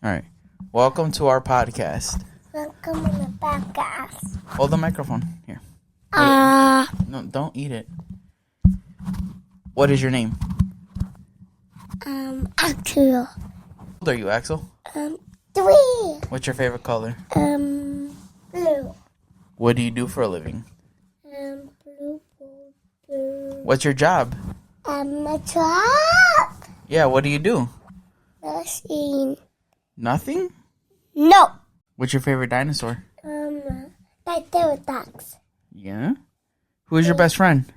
All right. Welcome to our podcast. Welcome to the podcast. Hold the microphone. Here. No, don't eat it. What is your name? Axel. How old are you, Axel? 3. What's your favorite color? Blue. What do you do for a living? Blue. What's your job? A truck. Yeah, what do you do? Machine. Nothing? No. What's your favorite dinosaur? Triceratops. Yeah. Who is your best friend?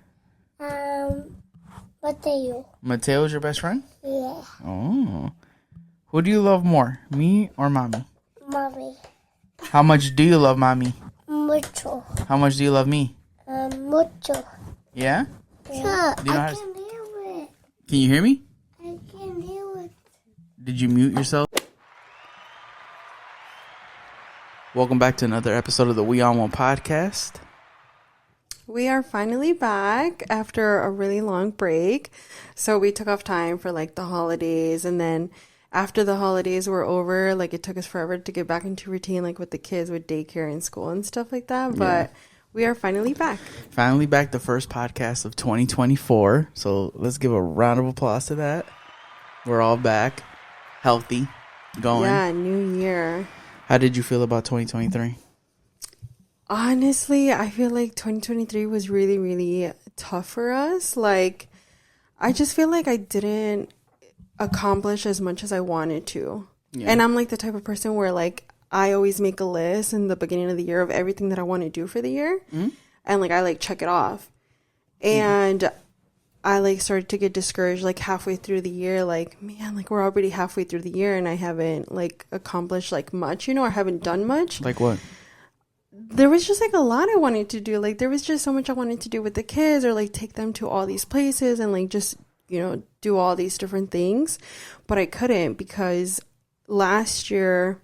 What are you? Mateo is your best friend? Yeah. Oh. Who do you love more, me or mommy? Mommy. How much do you love mommy? Mucho. How much do you love me? Mucho. Yeah? Yeah. Do you know I how to- can hear it. Can you hear me? I can hear it. Did you mute yourself? Welcome back to another episode of the We On One podcast. We are finally back after a really long break. So we took off time for like the holidays, and then after the holidays were over, like it took us forever to get back into routine, like with the kids with daycare and school and stuff like that. But we are finally back. Finally back, the first podcast of 2024. So let's give a round of applause to that. We're all back, healthy, going. Yeah, new year. How did you feel about 2023? Honestly, I feel like 2023 was really, really tough for us. Like, I just feel like I didn't accomplish as much as I wanted to. Yeah. And I'm like the type of person where like I always make a list in the beginning of the year of everything that I want to do for the year. Mm-hmm. And like I like check it off. And I like started to get discouraged like halfway through the year, like, man, like we're already halfway through the year and I haven't like accomplished like much, I haven't done much. Like what? There was just like a lot I wanted to do. Like there was just so much I wanted to do with the kids, or like take them to all these places and like just, do all these different things. But I couldn't because last year,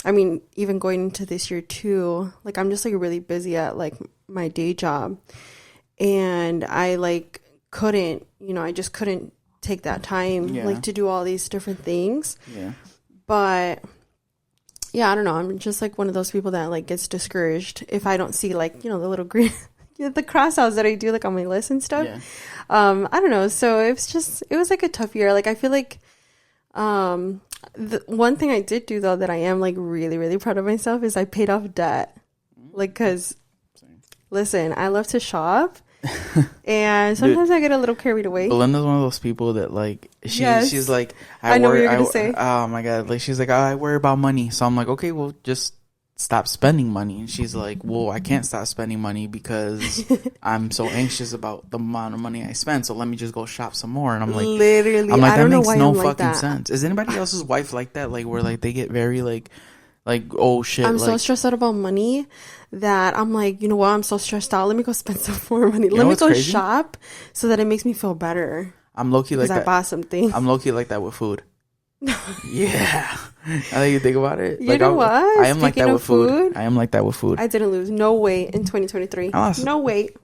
I mean, even going into this year too, like I'm just like really busy at like my day job. And I like couldn't, I just couldn't take that time like to do all these different things. Yeah. But yeah, I don't know. I'm just like one of those people that like gets discouraged if I don't see like, the little green, the cross outs that I do like on my list and stuff. Yeah. I don't know. So it was like a tough year. Like I feel like the one thing I did do though that I am like really, really proud of myself is I paid off debt. Like, cause listen, I love to shop. And sometimes I get a little carried away. Belinda's one of those people that like she's like I know what you're gonna say. Oh my god, like she's like, I worry about money. So I'm like, okay, well just stop spending money. And she's like, well, I can't stop spending money because I'm so anxious about the amount of money I spend, so let me just go shop some more. And I'm like, literally, that don't know makes why no I'm like fucking that. sense. Is anybody else's wife like that? Like where like they get very like oh shit, I'm like, so stressed out about money that I'm like, you know what, I'm so stressed out, let me go spend some more money. Let me go crazy? shop so that it makes me feel better. I'm low-key like because that. I bought something. I'm low-key like that with food. Yeah. I think you think about it. You like, know what? I am like Speaking that of with food. food, I am like that with food. I didn't lose no weight in 2023. No weight.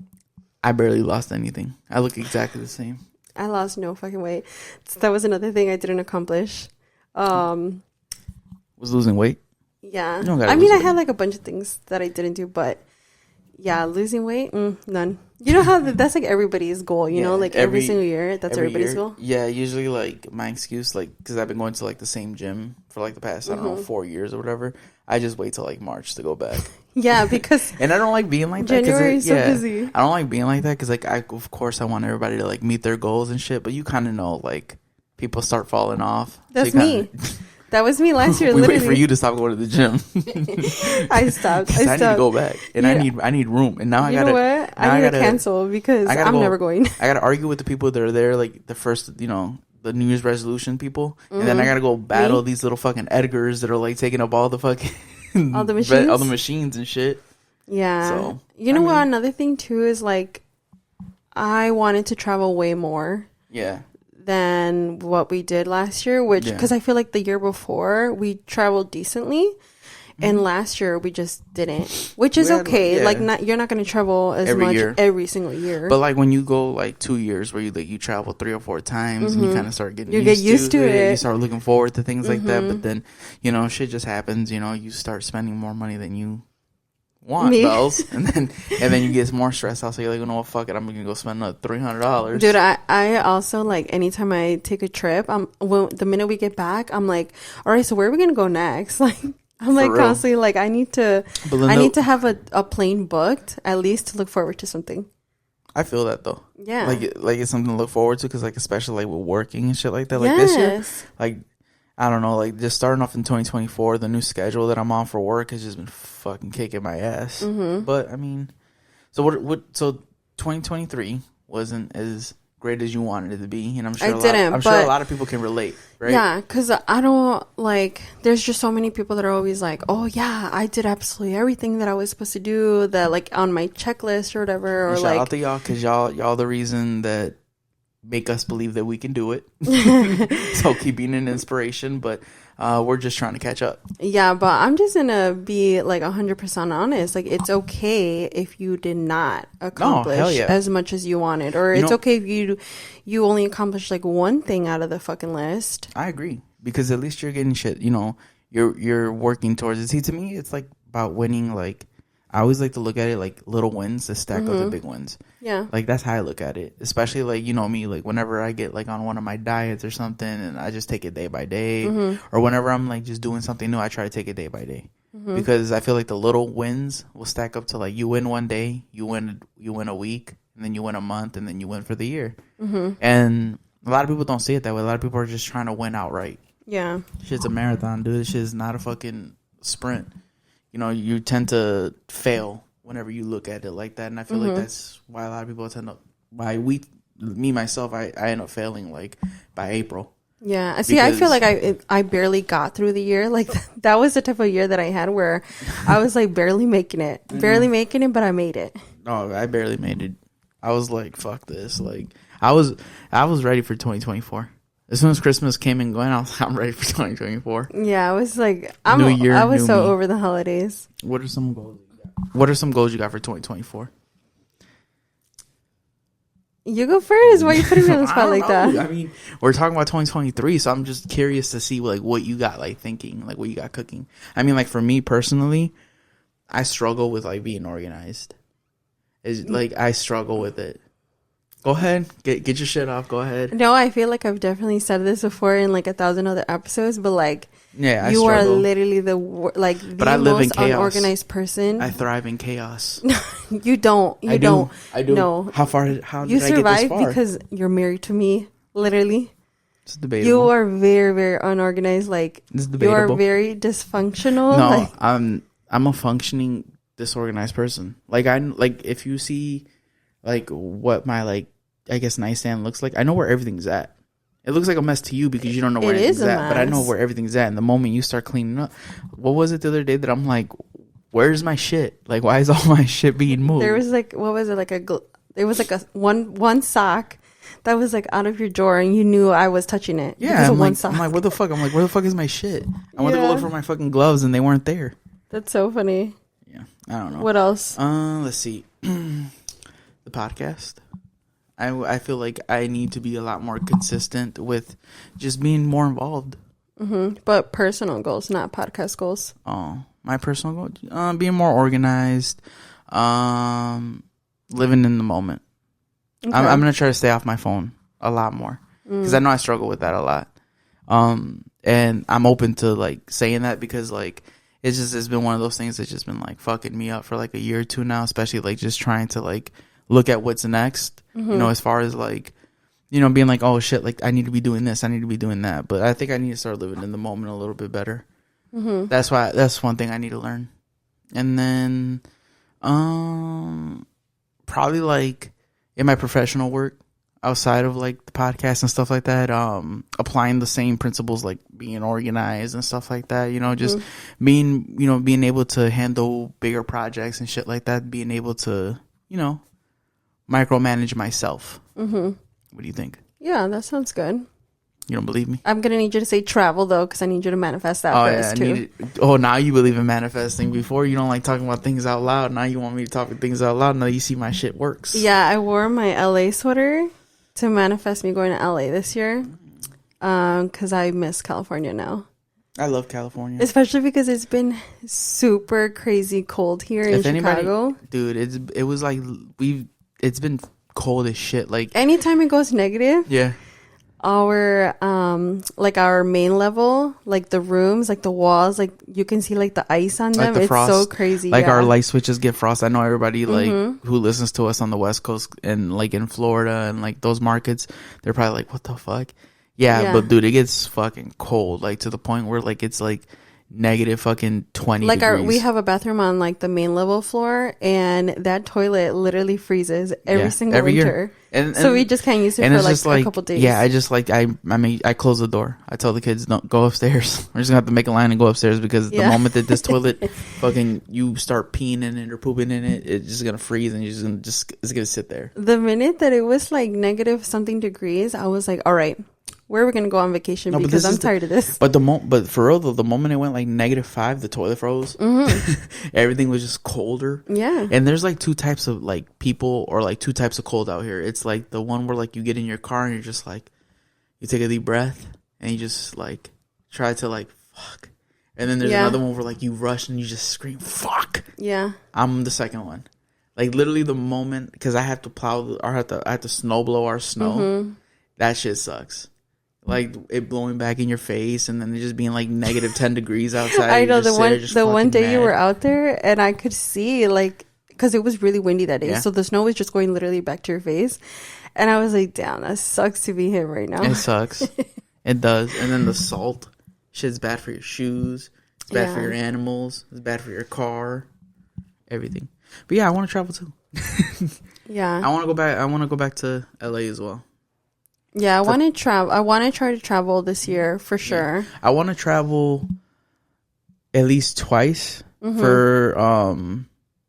I barely lost anything. I look exactly the same. I lost no fucking weight. So that was another thing I didn't accomplish. Was losing weight? Yeah. I mean, I had like a bunch of things that I didn't do, but yeah, losing weight, none. You know how that's like everybody's goal, you know, like every single year, that's everybody's goal. Yeah, usually like my excuse, like, because I've been going to like the same gym for like the past, I don't know, 4 years or whatever. I just wait till like March to go back. Yeah, because and I don't like being like that. January is so busy. I don't like being like that because like of course I want everybody to like meet their goals and shit, but you kind of know like people start falling off. That's so me. That was me last year. We literally. wait for you to stop going to the gym. I stopped. I need to go back, and I need room. And now I gotta. You know what? I need to cancel because I'm never going. I gotta argue with the people that are there, like the first, the New Year's resolution people, and then I gotta go battle these little fucking Edgars that are like taking up all the fucking all the machines, all the machines and shit. Yeah. So you know what? Another thing too is like, I wanted to travel way more. Yeah. Than what we did last year, which because I feel like the year before we traveled decently, And last year we just didn't, which is We had, okay. yeah. Like, you're not going to travel as Every much year. every single year. But like when you go like 2 years where you travel 3 or 4 times and you kind of start getting You get used to it. You start looking forward to things like that. But then, shit just happens. You start spending more money than you want, bells, and then you get more stressed out. So you're like, fuck it, I'm gonna go spend another $300. Dude, I also, like, anytime I take a trip, the minute we get back, I'm like, all right, so where are we gonna go next? Like, I'm like real. constantly like, I need to have a plane booked at least to look forward to something. I feel that though. Yeah. Like it's something to look forward to because like especially like with working and shit like that. Like this year, like I don't know, like just starting off in 2024, the new schedule that I'm on for work has just been fucking kicking my ass. But I mean, so so 2023 wasn't as great as you wanted it to be, and I'm sure a lot of people can relate, right? Yeah, because I don't like. There's just so many people that are always like, "Oh yeah, I did absolutely everything that I was supposed to do, that like on my checklist or whatever." Or and shout out to y'all because y'all the reason that make us believe that we can do it. So keep being an inspiration, but we're just trying to catch up. Yeah, but I'm just gonna be like 100% honest. Like, it's okay if you did not accomplish as much as you wanted, or it's okay if you only accomplished like one thing out of the fucking list. I agree, because at least you're getting shit. You're working towards it. See, to me, it's like about winning. Like, I always like to look at it like little wins that stack up to big wins. Yeah. Like, that's how I look at it. Especially, like, me, like, whenever I get, like, on one of my diets or something, and I just take it day by day. Or whenever I'm, like, just doing something new, I try to take it day by day. Because I feel like the little wins will stack up to, like, you win one day, you win a week, and then you win a month, and then you win for the year. And a lot of people don't see it that way. A lot of people are just trying to win outright. Yeah. Shit's a marathon, dude. This shit is not a fucking sprint. You tend to fail whenever you look at it like that, and I feel like that's why a lot of people tend to. Myself, I end up failing like by April. Yeah, see, I feel like I barely got through the year. Like, that was the type of year that I had where I was like barely making it, but I made it. No, I barely made it. I was like, fuck this. Like, I was ready for 2024. As soon as Christmas came and went, I'm ready for 2024. Yeah, I was like, I was so over the holidays. What are some goals you got? What are some goals you got for 2024? You go first. Why are you putting me on the spot like that? I mean, we're talking about 2023, so I'm just curious to see like what you got like thinking, like what you got cooking. I mean, like for me personally, I struggle with like being organized. I struggle with it. Go ahead, get your shit off. Go ahead. No, I feel like I've definitely said this before in like 1,000 other episodes, but like, yeah, you are literally the most unorganized person. I thrive in chaos. You don't. I do. No. How did I get this far? You survive because you're married to me. Literally. It's debatable. You are very, very unorganized. Like, you are very dysfunctional. No, like, I'm a functioning disorganized person. Like, if you see like what my like I guess nightstand looks like, I know where everything's at. It looks like a mess to you because you don't know where everything's at, but I know where everything's at. And the moment you start cleaning up, what was it the other day that I'm like, where's my shit? Like, why is all my shit being moved? There was like, what was it? Like there was like a one sock that was like out of your drawer, and you knew I was touching it. Yeah, I'm like, what the fuck? I'm like, where the fuck is my shit? I went to go look for my fucking gloves, and they weren't there. That's so funny. Yeah, I don't know. What else? Let's see. The podcast. I feel like I need to be a lot more consistent with just being more involved. But personal goals, not podcast goals. Oh, my personal goal, being more organized, living in the moment. Okay. I'm gonna try to stay off my phone a lot more because I know I struggle with that a lot. And I'm open to like saying that because like it's been one of those things that's just been like fucking me up for like a year or two now, especially like just trying to like look at what's next, as far as like, being like, oh shit, like I need to be doing this, I need to be doing that. But I think I need to start living in the moment a little bit better. That's one thing I need to learn. And then, probably like in my professional work outside of like the podcast and stuff like that, applying the same principles, like being organized and stuff like that, just being able to handle bigger projects and shit like that, being able to, micromanage myself. What do you think? Yeah, that sounds good. You don't believe me? I'm gonna need you to say travel though, because I need you to manifest that first too. Now you believe in manifesting. Before you don't like talking about things out loud. Now you want me to talk things out loud. Now you see my shit works. Yeah, I wore my LA sweater to manifest me going to LA this year, because I miss California now. I love California, especially because it's been super crazy cold here in Chicago. Dude, it's been cold as shit. Like anytime it goes negative, yeah. Our our main level, like the rooms, like the walls, like you can see like the ice on them. It's so crazy. Like our light switches get frost. I know everybody like who listens to us on the West Coast and like in Florida and like those markets, they're probably like, what the fuck? Yeah, but dude, it gets fucking cold, like to the point where like it's like negative fucking 20 like degrees. We have a bathroom on like the main level floor, and that toilet literally freezes every single winter year. And so we just can't use it for like a couple days. Yeah, I close the door. I tell the kids, don't go upstairs. We're just gonna have to make a line and go upstairs, because the moment that this toilet fucking you start peeing in it or pooping in it, it's just gonna freeze and it's gonna sit there. The minute that it was like negative something degrees, I was like, all right, where are we gonna go on vacation? Because I'm tired of this. But but for real though, the moment it went like -5, the toilet froze. Everything was just colder. Yeah. And there's like two types of like people, or like two types of cold out here. It's like the one where like you get in your car and you're just like, you take a deep breath and you just like try to like fuck. And then there's another one where like you rush and you just scream fuck. Yeah. I'm the second one. Like literally the moment, because I have to plow I have to snow blow our snow. That shit sucks. Like it blowing back in your face, and then it just being like -10 degrees outside. I know the one day you were out there, and I could see like, because it was really windy that day, so the snow was just going literally back to your face, and I was like, damn, that sucks to be him right now. It sucks. It does. And then the salt shit's bad for your shoes. It's bad for your animals. It's bad for your car. Everything. But yeah, I want to travel too. Yeah, I want to go back. I want to go back to LA as well. Yeah, I want to travel. I want to try to travel this year for sure. I want to travel at least twice for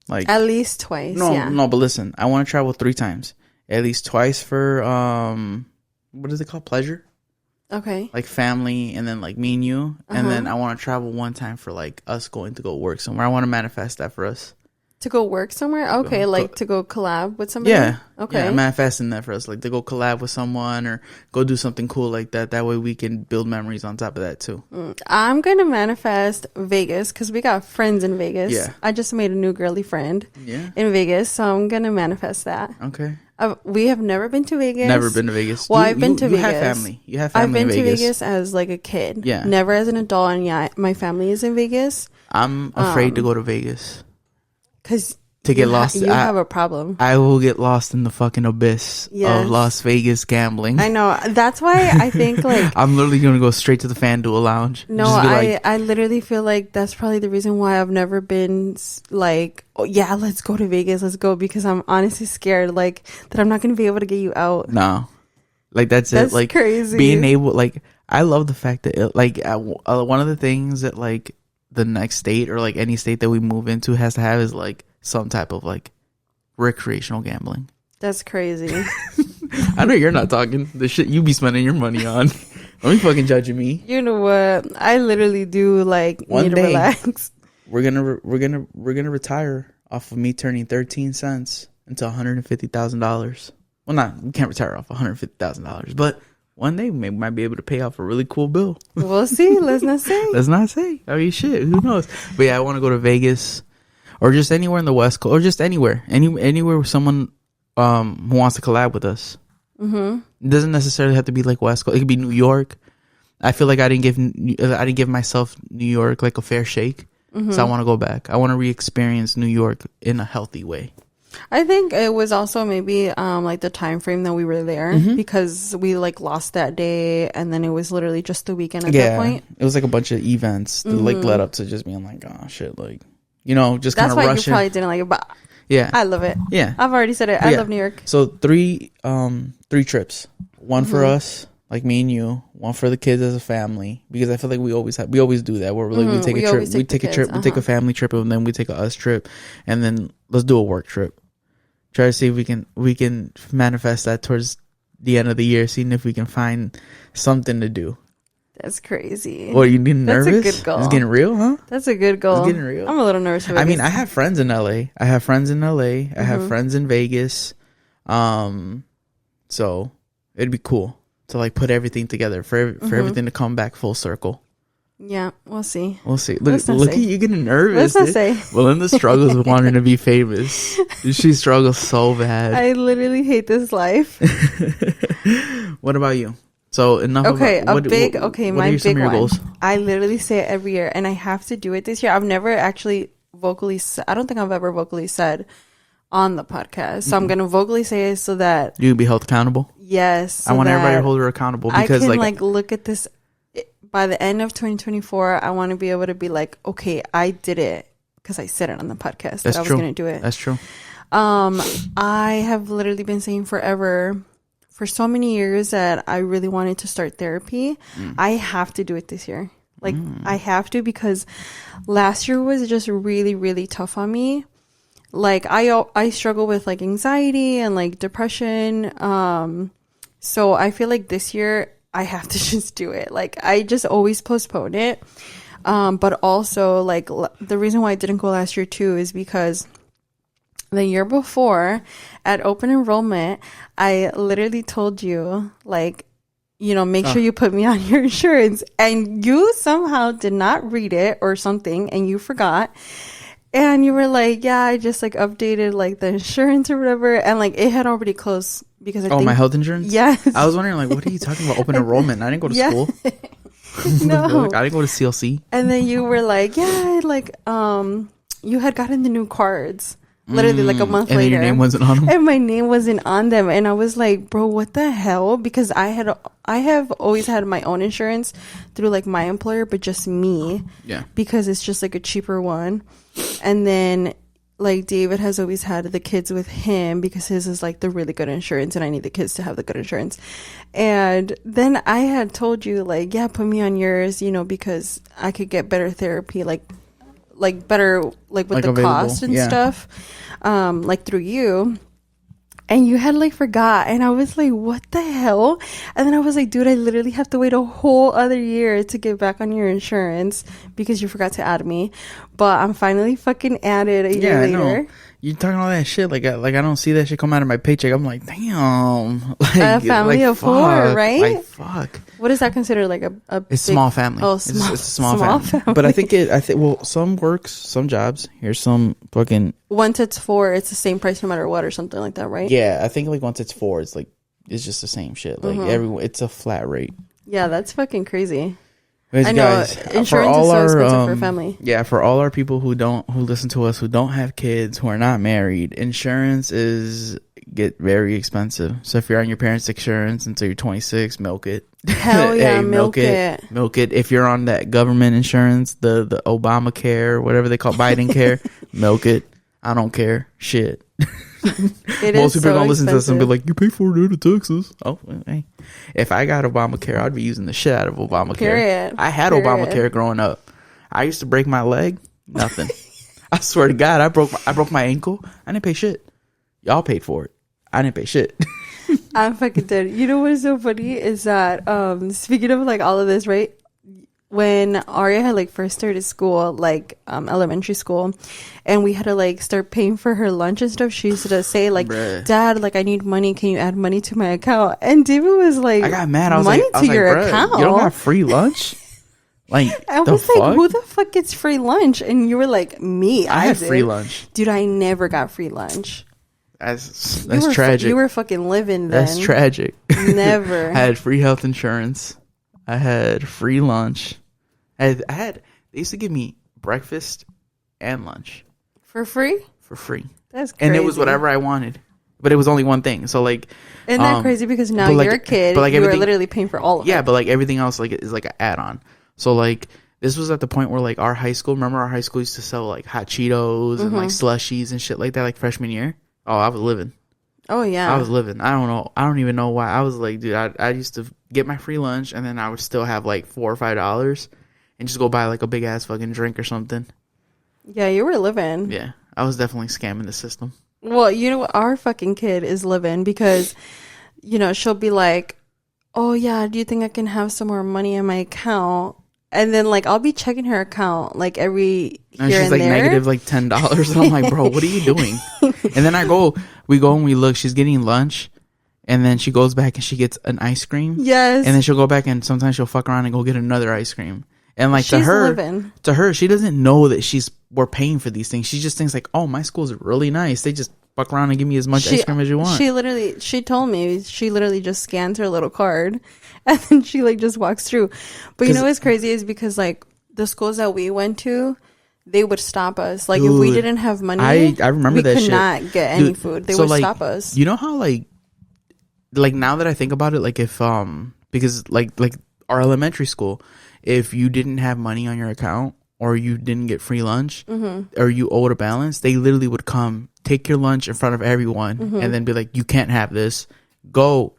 like at least twice. No, but listen, I want to travel 3 times. At least twice for what is it called? Pleasure. Okay. Like family, and then like me and you, and then I want to travel 1 time for like us going to go work somewhere. I want to manifest that for us. To go work somewhere? Okay, to go collab with somebody? Yeah. Okay. Yeah, I'm manifesting that for us. Like, to go collab with someone or go do something cool like that. That way we can build memories on top of that, too. I'm going to manifest Vegas, because we got friends in Vegas. Yeah. I just made a new girly friend in Vegas, so I'm going to manifest that. Okay. We have never been to Vegas. Never been to Vegas. Well, I've been to Vegas. You have family. You have family I've been in Vegas. to Vegas as like a kid. Yeah. Never as an adult, and my family is in Vegas. I'm afraid to go to Vegas. Because... To get lost, you have a problem. I will get lost in the fucking abyss of Las Vegas gambling. I know. That's why I think like I'm literally gonna go straight to the FanDuel lounge. No, I literally feel like that's probably the reason why I've never been like, oh yeah, let's go to Vegas, let's go, because I'm honestly scared like that I'm not gonna be able to get you out. No, like that's it. Like crazy. Being able, like, I love the fact that one of the things that like the next state or like any state that we move into has to have is like some type of like recreational gambling. That's crazy. I know you're not talking the shit you be spending your money on. Don't be fucking judging me. You know what? I literally do like one need day to relax. We're gonna retire off of me turning 13 cents into $150,000. Well, we can't retire off $150,000, but one day we might be able to pay off a really cool bill. We'll see. Let's not say. Let's not say. I mean, shit. Who knows? But yeah, I want to go to Vegas. Or just anywhere in the West Coast, or just anywhere where someone who wants to collab with us. It doesn't necessarily have to be like West Coast. It could be New York. I feel like I didn't give myself New York like a fair shake, so I want to go back. I want to re-experience New York in a healthy way. I think it was also maybe like the time frame that we were there, because we like lost that day, and then it was literally just the weekend at that point. It was like a bunch of events that like led up to just being like, oh shit, like. You know, just kind of rushing. That's why you probably didn't like it, but yeah, I love it. Yeah, I've already said it. I love New York. So 3 trips. One for us, like me and you. One for the kids as a family, because I feel like we always do that. Where like we take a trip, we take a trip, we take a family trip, and then we take a us trip, and then let's do a work trip. Try to see if we can manifest that towards the end of the year, seeing if we can find something to do. That's crazy. What, you getting nervous? That's a good goal. It's getting real, huh? That's a good goal. It's getting real. I'm a little nervous about I mean, I have friends in LA. I have friends in LA. I have friends in Vegas. So it'd be cool to like put everything together for everything to come back full circle. Yeah, we'll see. We'll see. Look at you getting nervous. Let's not say. Belinda struggles with wanting to be famous. She struggles so bad. I literally hate this life. What about you? So enough. Okay, about, my big your one. goals? I literally say it every year, and I have to do it this year. I've never actually vocally. I don't think I've ever vocally said on the podcast. So I'm gonna vocally say it so that you can be held accountable. Yes, so I want that everybody to hold her accountable because I can like look at this. By the end of 2024, I want to be able to be like, okay, I did it because I said it on the podcast that I was going to do it. That's true. I have literally been saying forever, for so many years, that I really wanted to start therapy. I have to do it this year. Like, I have to, because last year was just really, really tough on me. Like, I struggle with like anxiety and like depression. So I feel like this year I have to just do it. Like, I just always postpone it. But also, like, the reason why I didn't go last year too is because the year before at open enrollment, I literally told you, like, you know, make sure you put me on your insurance, and you somehow did not read it or something, and you forgot. And you were like, yeah, I just like updated like the insurance or whatever, and like it had already closed because I think my health insurance. Yes, I was wondering like, what are you talking about? Open enrollment? I didn't go to school. No, Like, I didn't go to CLC. And then you were like, yeah, like you had gotten the new cards literally like a month and later. Your name wasn't on them. And my name wasn't on them, and I was like, bro, what the hell? Because I have always had my own insurance through like my employer, but just me. Yeah. Because it's just like a cheaper one. And then like David has always had the kids with him because his is like the really good insurance, and I need the kids to have the good insurance. And then I had told you like, yeah, put me on yours, you know, because I could get better therapy, like better like with like the available. cost and stuff, like through you. And you had like forgot, and I was like, what the hell? And then I was like, dude, I literally have to wait a whole other year to get back on your insurance because you forgot to add me. But I'm finally fucking added a year later. I know. You talking all that shit like I don't see that shit come out of my paycheck. I'm like, damn. Like, family of four, right? Like, fuck. What is that considered, like a It's big, small family. Oh, It's a small small family. But I think well, some works, some jobs. Here's some fucking. Once it's 4, it's the same price no matter what, or something like that, right? Yeah, I think like once it's 4, it's like it's just the same shit. Like it's a flat rate. Yeah, that's fucking crazy. Anyways, I know guys, insurance is so expensive for family. Yeah, for all our people who listen to us, who don't have kids, who are not married, insurance get very expensive. So if you're on your parents' insurance until you're 26, milk it. Hell yeah, Hey, milk it. Milk it. If you're on that government insurance, the Obamacare, whatever they call Biden care, milk it. I don't care. Shit. Most people don't listen to us and be like, you pay for it out of Texas. Oh, hey. If I got Obamacare, I'd be using the shit out of Obamacare. Period. I had Obamacare growing up. I used to break my leg. Nothing. I swear to God, I broke my ankle. I didn't pay shit. Y'all paid for it. I didn't pay shit. I'm fucking dead. You know what's so funny is that speaking of like all of this, right? When Arya had like first started school, like elementary school, and we had to like start paying for her lunch and stuff, she used to say like, Bruh. Dad, like I need money, can you add money to my account? And David was like, I got mad. I was money like, to your bruh, account. You don't got free lunch? Like, I the was fuck? like, who the fuck gets free lunch? And you were like, me. I had did. free lunch. Dude, I never got free lunch. That's You were tragic. You were fucking living then. That's tragic. Never. I had free health insurance. I had free lunch. They used to give me breakfast and lunch For free? for free. That's crazy. And it was whatever I wanted. But it was only one thing. So like, Isn't that crazy? Because now but, like- you're a kid, but, like, you are everything- literally paying for all of yeah, it. but like everything else like is like an add-on. So like this was at the point where like our high school, remember our high school used to sell like hot Cheetos and like slushies and shit like that, like freshman year. Oh, I was living. Oh, yeah. I was living. I don't know. I don't even know why. I was like, dude, I used to get my free lunch and then I would still have like $4 or $5 and just go buy like a big ass fucking drink or something. Yeah, you were living. Yeah, I was definitely scamming the system. Well, you know what? Our fucking kid is living because you know, she'll be like, oh yeah, do you think I can have some more money in my account? And then like I'll be checking her account like every and here she's and like there. negative like $10. And I'm like, bro, what are you doing? And then we go and we look. She's getting lunch, and then she goes back and she gets an ice cream. Yes. And then she'll go back and sometimes she'll fuck around and go get another ice cream. And like She's to her, she doesn't know that we're paying for these things. She just thinks like, oh, my school's really nice. They just fuck around and give me as much ice cream as you want. She told me she literally just scans her little card and then she like just walks through. But you know what's crazy is because like the schools that we went to, they would stop us. Like, if we didn't have money, I remember that shit. We could not get any food. They would stop us. You know how like now that I think about it, like if because like our elementary school, if you didn't have money on your account or you didn't get free lunch or you owed a balance, they literally would come take your lunch in front of everyone and then be like, you can't have this.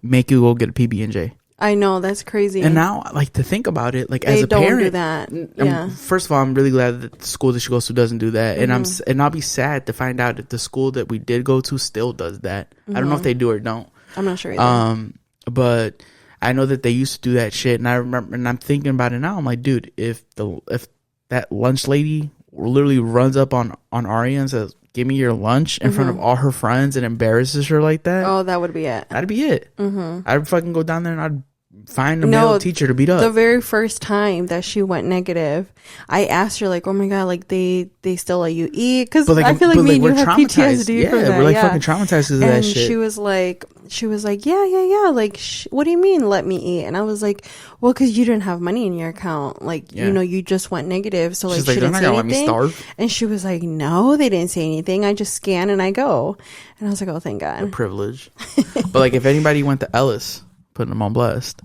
Make you go get a PB&J. I know, that's crazy. And now, like, to think about it, like, they as a don't parent, do that. Yeah. First of all, I'm really glad that the school that she goes to doesn't do that, and I'll be sad to find out that the school that we did go to still does that. I don't know if they do or don't. I'm not sure either. But I know that they used to do that shit, and I remember, and I'm thinking about it now. I'm like, dude, if that lunch lady literally runs up on Aria and says, "Give me your lunch" in front of all her friends and embarrasses her like that, oh, that would be it. That'd be it. I'd fucking go down there and I'd find a male teacher to beat up. The very first time that she went negative, I asked her like, "Oh my god, like they still let you eat?" Because like, I feel like me and you we're have traumatized. PTSD from that. We're like fucking traumatized because of that shit. She was like, yeah. Like, what do you mean let me eat? And I was like, well, because you didn't have money in your account. Like, you know, you just went negative. So like, she's like, she they're didn't not say gonna anything. let me starve. And she was like, no, they didn't say anything. I just scan and I go. And I was like, oh, thank God. The privilege. But like, if anybody went to Ellis, putting them on blast.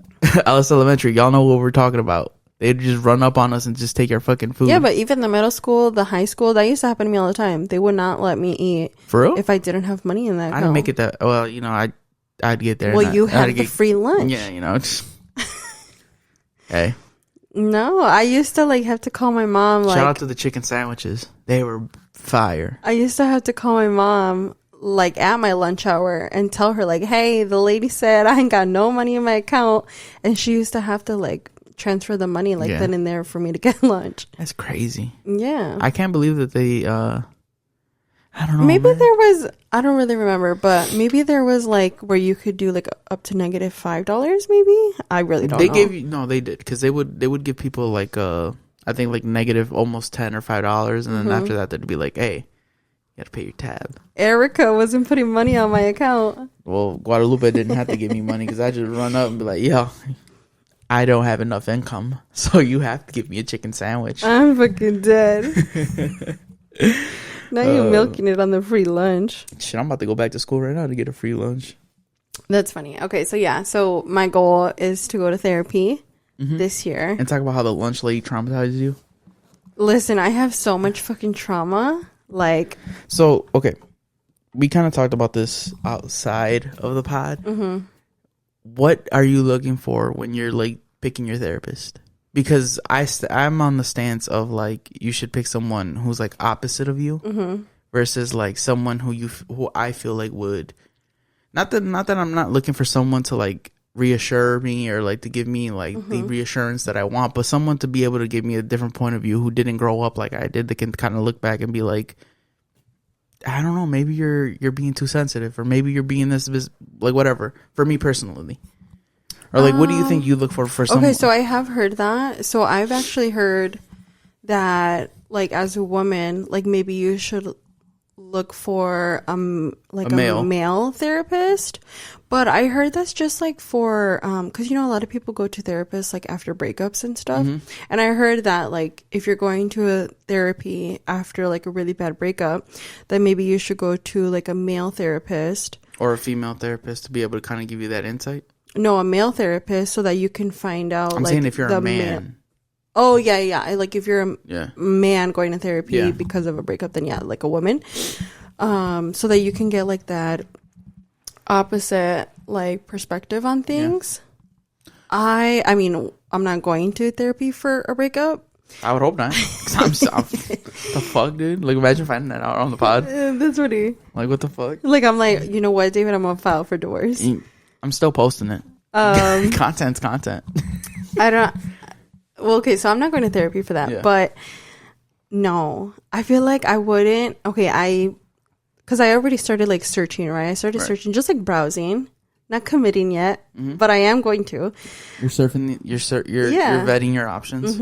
Ellis Elementary, y'all know what we're talking about. They'd just run up on us and just take our fucking food. Yeah, but even the middle school, the high school, that used to happen to me all the time. They would not let me eat. For real? If I didn't have money in that account. I didn't make it that well. You know, I'd get there. Well, you had the free lunch. Yeah, you know. Hey. No, I used to like have to call my mom. Like, shout out to the chicken sandwiches. They were fire. I used to have to call my mom like at my lunch hour and tell her like, hey, the lady said I ain't got no money in my account, and she used to have to like transfer the money like then and there for me to get lunch. That's crazy. Yeah, I can't believe that they I don't know, maybe man. there was, I don't really remember, but maybe there was like where you could do like up to negative $5 maybe. I really don't know. They gave you, no, they did, because they would give people like I think like negative almost $10 or $5, and then after that they'd be like, hey, you gotta pay your tab. Erica wasn't putting money on my account. Well, Guadalupe didn't have to give me money because I just run up and be like, yo, I don't have enough income, so you have to give me a chicken sandwich. I'm fucking dead. Now you're milking it on the free lunch. Shit, I'm about to go back to school right now to get a free lunch. That's funny. Okay, so yeah, so my goal is to go to therapy this year. And talk about how the lunch lady traumatized you. Listen, I have so much fucking trauma. Like, so, okay. We kind of talked about this outside of the pod. What are you looking for when you're like picking your therapist? Because I'm on the stance of like you should pick someone who's like opposite of you versus like someone who I feel like would not that I'm not looking for someone to like reassure me or like to give me like the reassurance that I want, but someone to be able to give me a different point of view who didn't grow up like I did, that can kind of look back and be like, I don't know, maybe you're being too sensitive, or maybe you're being this like whatever. For me personally. Or like, what do you think you look for someone? okay, so I have heard that. So I've actually heard that, like, as a woman, like maybe you should look for like a male therapist. But I heard that's just like for because you know a lot of people go to therapists like after breakups and stuff. And I heard that like if you're going to a therapy after like a really bad breakup, then maybe you should go to like a male therapist or a female therapist to be able to kind of give you that insight. No, a male therapist, so that you can find out. I'm saying if you're a man. Oh yeah. Like if you're a man going to therapy Yeah. because of a breakup, then yeah, like a woman. So that you can get like that opposite like perspective on things. Yeah. I mean, I'm not going to therapy for a breakup. I would hope not. 'Cause I'm the fuck, dude. Like, imagine finding that out on the pod. That's funny. Like, what the fuck? Like, I'm like, you know what, David? I'm gonna file for divorce. I'm still posting it. Content's content. I don't. Well, okay, so I'm not going to therapy for that, Yeah. but no, I feel like I wouldn't. Okay, because I already started like searching, right? I started searching, just like browsing, not committing yet, but I am going to. You're surfing. You're vetting your options,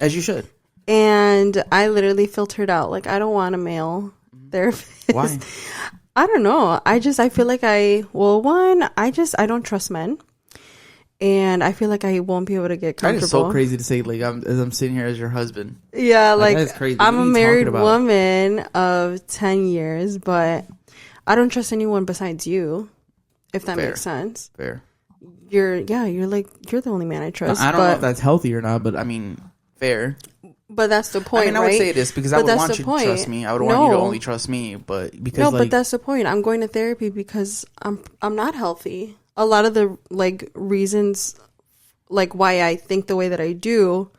as you should. And I literally filtered out, like, I don't want a male therapist. Why? I don't know. I feel like I don't trust men. And I feel like I won't be able to get comfortable. That is so crazy to say, like, I'm sitting here as your husband. Yeah, like that's crazy. I'm a married woman of 10 years, but I don't trust anyone besides you, if that makes sense. Fair. You're the only man I trust. I don't know if that's healthy or not, but I mean, fair. But that's the point, I mean, I would say this because I would want you to trust me. I would want you to only trust me, but because but that's the point. I'm going to therapy because I'm not healthy. A lot of the like reasons, like why I think the way that I do,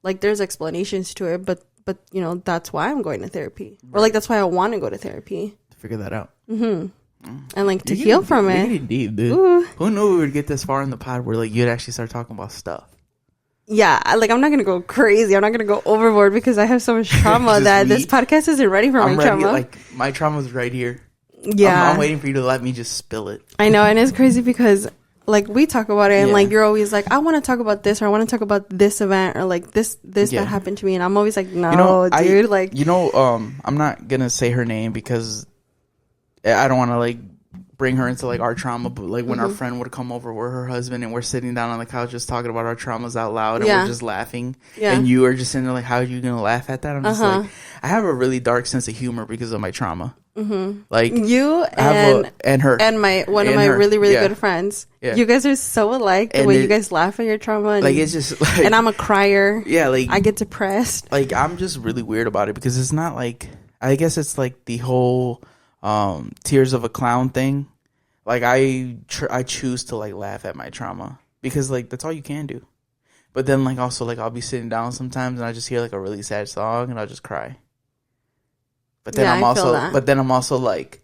like there's explanations to it, but you know that's why I'm going to therapy, or like that's why I want to go to therapy to figure that out. And like to heal from it. You're getting deep, dude. Ooh. Who knew we would get this far in the pod where like you'd actually start talking about stuff? Yeah, like I'm not gonna go crazy. I'm not gonna go overboard because I have so much trauma that this podcast isn't ready for my trauma. Like my trauma's right here. Yeah, I'm waiting for you to let me just spill it. I know, and it's crazy because like we talk about it, and like you're always like, I want to talk about this, or I want to talk about this event, or like this that happened to me, and I'm always like, no, dude, like I'm not gonna say her name because I don't want to like bring her into like our trauma, but like when our friend would come over with her husband and we're sitting down on the couch just talking about our traumas out loud and we're just laughing and you are just sitting there like, how are you gonna laugh at that? I'm just like, I have a really dark sense of humor because of my trauma. Like you and her and one of my really good friends. You guys are so alike. The way you guys laugh at your trauma, and, like it's just like, and I'm a crier. Yeah, like I get depressed. Like I'm just really weird about it because it's not like, I guess it's like the whole tears of a clown thing. Like I choose to like laugh at my trauma because like that's all you can do. But then like also like I'll be sitting down sometimes and I just hear like a really sad song and I'll just cry. But then I'm also like,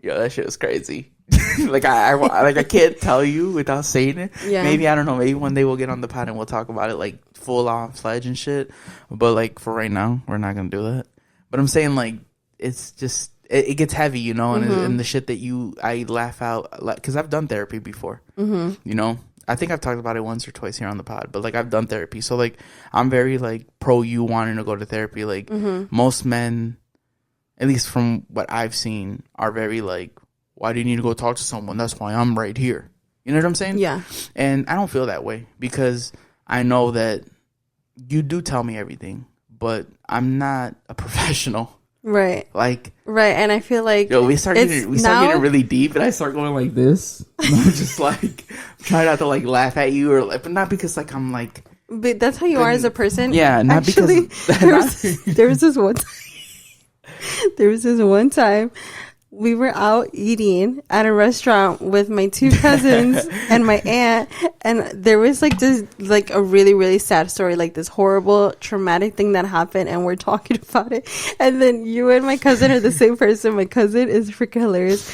yo, that shit was crazy. Like I can't tell you without saying it. Yeah. Maybe I don't know. Maybe one day we'll get on the pod and we'll talk about it like full on fledged and shit. But like for right now, we're not gonna do that. But I'm saying like it's just it gets heavy, you know, and the shit that I laugh out because I've done therapy before. You know, I think I've talked about it once or twice here on the pod. But like I've done therapy, so like I'm very like pro you wanting to go to therapy. Like most men, at least from what I've seen, are very like, why do you need to go talk to someone? That's why I'm right here. You know what I'm saying? Yeah. And I don't feel that way because I know that you do tell me everything, but I'm not a professional. Right. Like. Right. And I feel like. Yo, we start getting really deep and I start going like this. And I'm just like, trying not to like laugh at you but not because like I'm like. But that's how you are as a person. Yeah. Not actually, because. There was this one time. There was this one time we were out eating at a restaurant with my two cousins and my aunt, and there was like this like a really, really sad story, like this horrible traumatic thing that happened, and we're talking about it, and then you and my cousin are the same person. My cousin is freaking hilarious.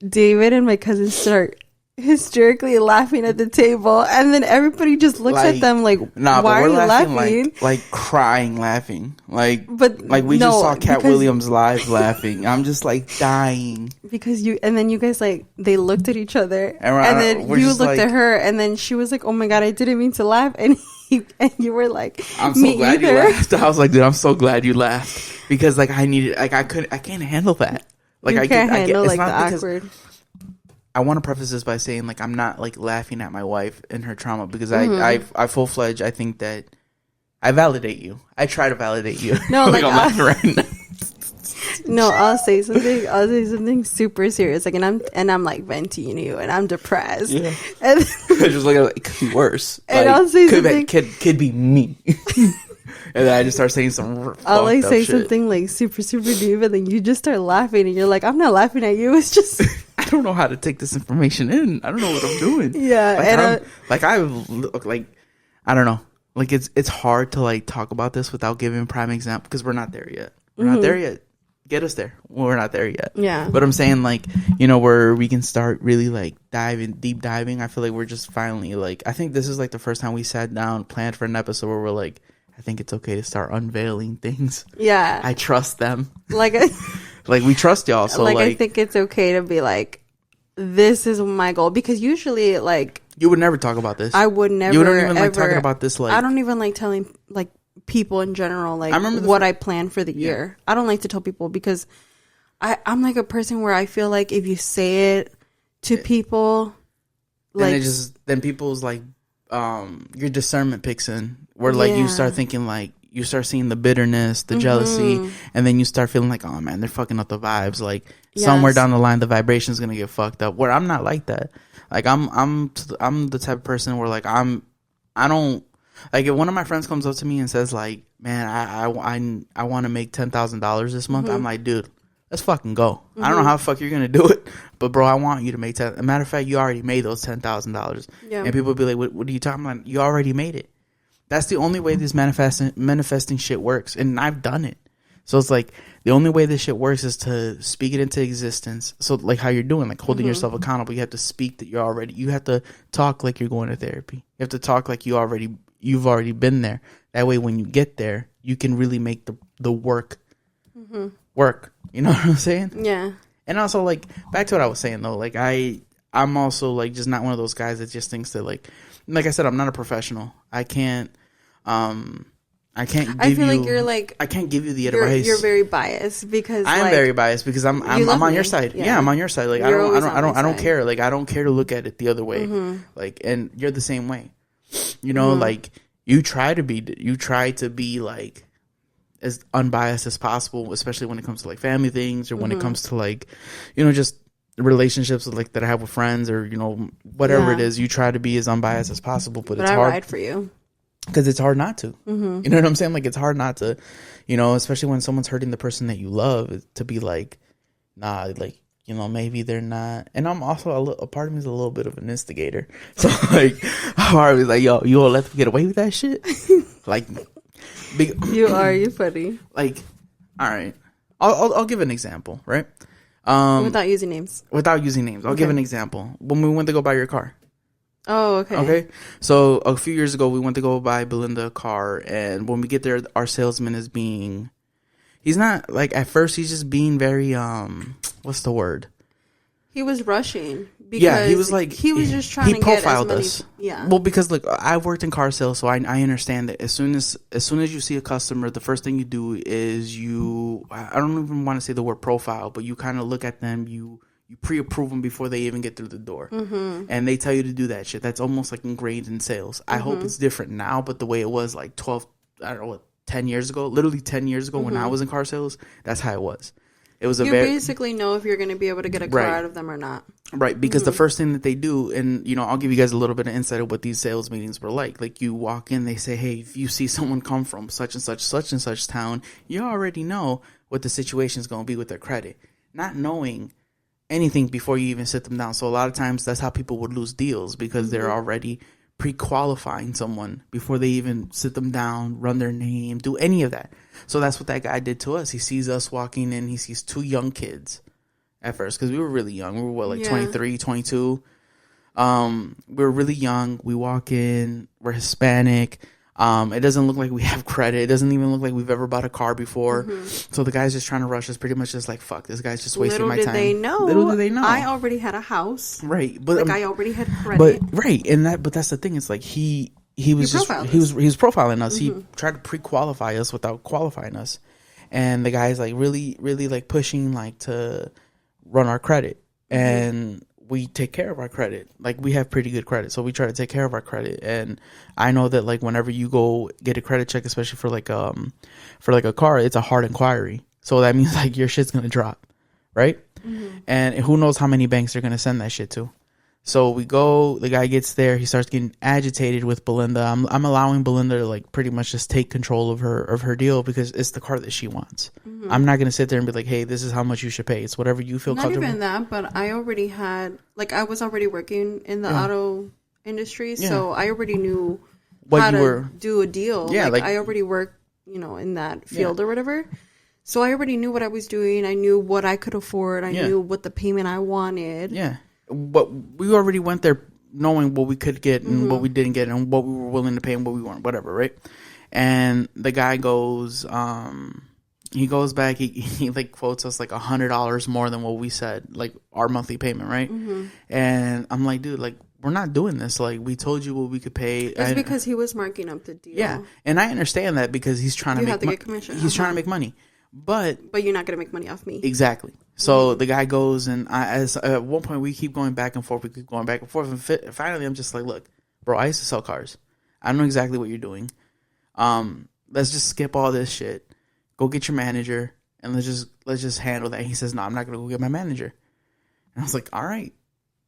David and my cousin start hysterically laughing at the table, and then everybody just looks at them like, why are you laughing? Like crying laughing, but we just saw Cat Williams live laughing. I'm just like dying because then you guys like they looked at each other and then you looked at her and then she was like, oh my god, I didn't mean to laugh, and you were like, I'm so glad you laughed. I was like, dude, I'm so glad you laughed because like I needed, like I can't handle that. Like I can't handle like the awkward. I want to preface this by saying, like, I'm not, like, laughing at my wife and her trauma because I full-fledged, I think that I validate you. I try to validate you. No, like I'm laughing right now. No, I'll say something super serious. Like, and I'm like venting you and I'm depressed. Yeah. And just like, it could be worse. And like, I'll say something. Could be me. And then I just start saying some I'll like say something like super, super deep, and then you just start laughing, and you're like, I'm not laughing at you. It's just I don't know how to take this information in. I don't know what I'm doing. Yeah, like, I don't know. Like it's hard to like talk about this without giving prime example because we're not there yet. We're not there yet. get us there. We're not there yet. Yeah. But I'm saying, like, you know, where we can start really, like, deep diving. I feel like we're just finally, like, I think this is, like, the first time we sat down, planned for an episode where we're like, I think it's okay to start unveiling things. Yeah. I trust them. Like, Like, we trust y'all. So, like, I think it's okay to be like, this is my goal. Because usually, like, you would never talk about this. I would never. You don't even like ever, talking about this. Like, I don't even like telling, like, people in general, like, I plan for the year. I don't like to tell people because I'm like a person where I feel like if you say it to people, like, then people's like, your discernment picks in, where like you start thinking, like, you start seeing the bitterness, the jealousy, and then you start feeling like, oh man, they're fucking up the vibes. Like, somewhere down the line, the vibration's gonna get fucked up. Where I'm not like that. Like, I'm the type of person where, like, I don't, like, if one of my friends comes up to me and says, like, man, I want to make $10,000 this month, I'm like, dude, let's fucking go. I don't know how the fuck you're gonna do it, but bro, I want you to make $10,000. Matter of fact, you already made those $10,000. Yeah. And people will be like, what are you talking about? You already made it. That's the only way this manifesting shit works, and I've done it. So it's like, the only way this shit works is to speak it into existence. So, like, how you're doing, like, holding yourself accountable. You have to speak that you have to talk like you're going to therapy. You have to talk like you've already been there. That way, when you get there, you can really make the work work. You know what I'm saying? Yeah. And also, like, back to what I was saying, though, like, I'm also, like, just not one of those guys that just thinks that, like I said, I'm not a professional. I can't give you, like, you're like, I can't give you the advice. You're very biased because I am very biased because I'm on your side. Yeah, I'm on your side. Like, I don't care. Like, I don't care to look at it the other way. Like, and you're the same way. You know, like, you try to be like as unbiased as possible, especially when it comes to, like, family things, or when it comes to, like, you know, just relationships like that I have with friends, or, you know, whatever it is. You try to be as unbiased as possible, but it's hard. I ride for you. Because it's hard not to. You know what I'm saying? Like, it's hard not to, you know, especially when someone's hurting the person that you love, to be like, nah, like, you know, maybe they're not. And I'm also a part of me is a little bit of an instigator. So, like, I'm always like, yo, you gonna let them get away with that shit? Like, you're funny. Like, all right, I'll give an example, right? Without using names. I'll give an example. When we went to go buy your car. Oh, okay. Okay. So a few years ago, we went to go buy Belinda a car, and when we get there, our salesman is he's not, like, at first he's just being very, what's the word? He was rushing. Because he was like, he was just trying to get as many. Us. Yeah. Well, because, look, I've worked in car sales, so I understand that as soon as you see a customer, the first thing you do is I don't even want to say the word profile, but you kind of look at them, you pre-approve them before they even get through the door. And they tell you to do that shit. That's almost like ingrained in sales. I hope it's different now, but the way it was like 10 years ago, literally 10 years ago when I was in car sales, that's how it was. It was basically know if you're going to be able to get a car out of them or not. Right, because the first thing that they do, and, you know, I'll give you guys a little bit of insight of what these sales meetings were like. Like, you walk in, they say, hey, if you see someone come from such and such town, you already know what the situation is going to be with their credit. Not knowing anything before you even sit them down. So a lot of times that's how people would lose deals, because they're already pre-qualifying someone before they even sit them down, run their name, do any of that. So that's what that guy did to us. He sees us walking in. He sees two young kids at first, because we were really young. We were 23, 22. We were really young. We walk in. We're Hispanic. It doesn't look like we have credit. It doesn't even look like we've ever bought a car before. So the guy's just trying to rush us, pretty much just like, fuck, this guy's just wasting my time. Little did they know. I already had a house. Right. But I already had credit. But that's the thing. It's like he was profiling us. He tried to pre-qualify us without qualifying us. And the guy's like really, really like pushing like to run our credit. And we take care of our credit. Like, we have pretty good credit, so we try to take care of our credit. And I know that, like, whenever you go get a credit check, especially for like a car, it's a hard inquiry. So that means like your shit's gonna drop, right? And who knows how many banks they're gonna send that shit to. So we go, the guy gets there, he starts getting agitated with Belinda. I'm allowing Belinda to, like, pretty much just take control of her deal, because it's the car that she wants. I'm not going to sit there and be like, hey, this is how much you should pay. It's whatever you feel comfortable. Not even that, but I already had, like, I was already working in the auto industry, so I already knew how to do a deal. Yeah, like I already worked, you know, in that field or whatever. So I already knew what I was doing. I knew what I could afford. I knew what the payment I wanted. Yeah. But we already went there knowing what we could get and what we didn't get and what we were willing to pay and what we weren't, whatever, right? And the guy goes, he goes back, he like quotes us like $100 more than what we said, like our monthly payment, right? And I'm like, dude, like, we're not doing this. Like, we told you what we could pay. It's because he was marking up the deal. Yeah. And I understand that because he's trying to make get commission. He's trying to make money. But you're not going to make money off me. Exactly. So the guy goes, and at one point we keep going back and forth. We keep going back and forth. And finally, I'm just like, look, bro, I used to sell cars. I know exactly what you're doing. Let's just skip all this shit. Go get your manager, and let's just handle that. And he says, no, I'm not going to go get my manager. And I was like, all right.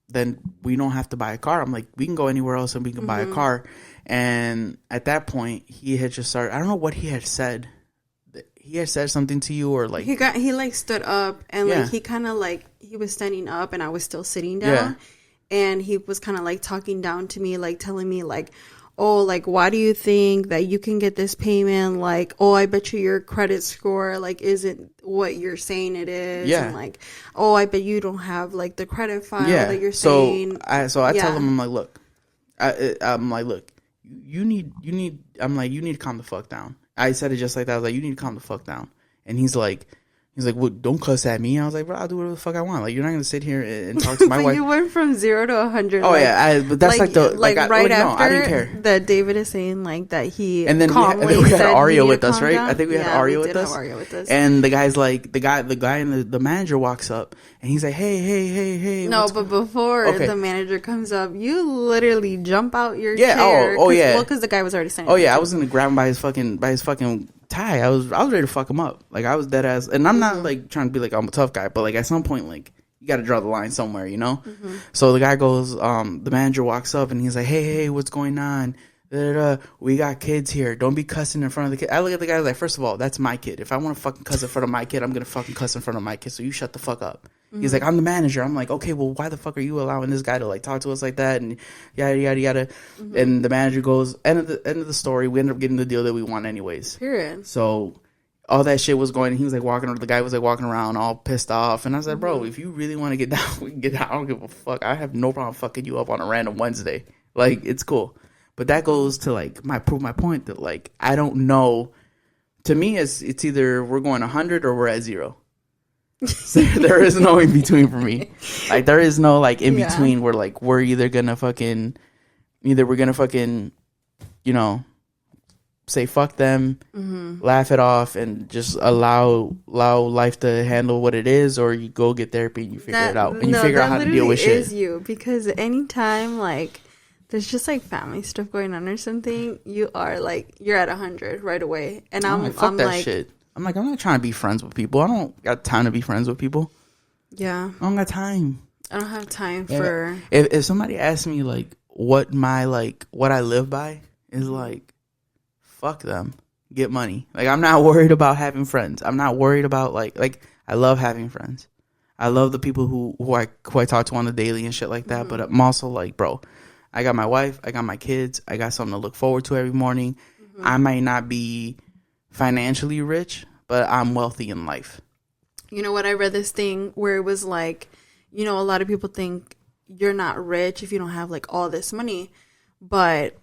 Then we don't have to buy a car. I'm like, we can go anywhere else and we can buy a car. And at that point, he had just started. I don't know what he had said. He had said something to you, or like he like stood up and like he kind of like he was standing up and I was still sitting down, and he was kind of like talking down to me, like telling me like, oh, like, why do you think that you can get this payment? Like, oh, I bet you your credit score like isn't what you're saying it is. And like, oh, I bet you don't have like the credit file that you're saying. I tell him, I'm like, look, I'm like, look, you need to calm the fuck down. I said it just like that. I was like, you need to calm the fuck down. And he's like, well, don't cuss at me. I was like, bro, I'll do whatever the fuck I want. Like, you're not going to sit here and talk to my wife. You went from 0 to 100. Oh, like, yeah. But that's like the... Like right after I didn't care. That David is saying, like, that he and then calmly we had Aria with us, right? Down. I think we had Aria with us. And the guy's like... The guy and the manager walks up, and he's like, hey. No, but before the manager comes up, you literally jump out your chair. Yeah. Well, because the guy was already saying... Oh, yeah. I was going to grab him by his fucking tie. I was ready to fuck him up. Like, I was dead ass, and I'm not like trying to be like I'm a tough guy, but like at some point, like, you got to draw the line somewhere, you know. So the guy goes, the manager walks up and he's like, hey, what's going on? We got kids here. Don't be cussing in front of the kid. I look at the guy like, first of all, that's my kid. If I want to fucking cuss in front of my kid, I'm gonna fucking cuss in front of my kid. So you shut the fuck up. He's like, I'm the manager. I'm like, okay, well, why the fuck are you allowing this guy to like talk to us like that and yada yada yada? And the manager goes, end of the story. We end up getting the deal that we want anyways. Period. So all that shit was going. He was like walking. The guy was like walking around all pissed off. And I was like, bro, if you really want to get down, we can get down. I don't give a fuck. I have no problem fucking you up on a random Wednesday. Like, it's cool. But that goes to like prove my point that like I don't know. To me, it's either we're going 100 or we're at 0. So there is no in between for me. Like, there is no like in between where like we're either gonna fucking, you know, say fuck them, laugh it off, and just allow life to handle what it is, or you go get therapy and you figure it out and you figure out how to deal with shit. Is you, because anytime like there's just like family stuff going on or something, you're at 100 right away, and I'm that like, shit. I'm like, I'm not trying to be friends with people. I don't got time to be friends with people. Yeah, I don't got time. I don't have time for. If somebody asks me like what I live by is like, fuck them, get money. Like, I'm not worried about having friends. I'm not worried about like I love having friends. I love the people who I talk to on the daily and shit like that. But I'm also like, bro, I got my wife, I got my kids, I got something to look forward to every morning. I might not be financially rich, but I'm wealthy in life. You know what? I read this thing where it was like, you know, a lot of people think you're not rich if you don't have like all this money, but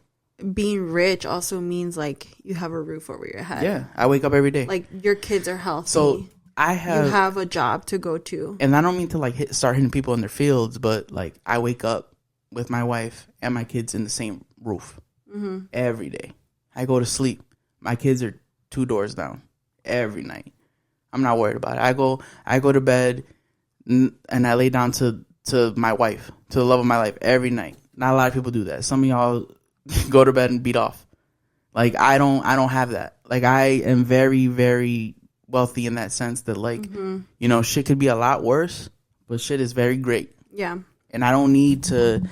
being rich also means like you have a roof over your head. Yeah, I wake up every day. Like, your kids are healthy. So you have a job to go to. And I don't mean to like start hitting people in their fields, but like I wake up with my wife and my kids in the same roof every day. I go to sleep. My kids are 2 doors down every night. I'm not worried about it. I go to bed and I lay down to my wife, to the love of my life every night. Not a lot of people do that. Some of y'all go to bed and beat off. Like, I don't have that. Like, I am very, very wealthy in that sense that like, you know, shit could be a lot worse, but shit is very great. Yeah. And I don't need to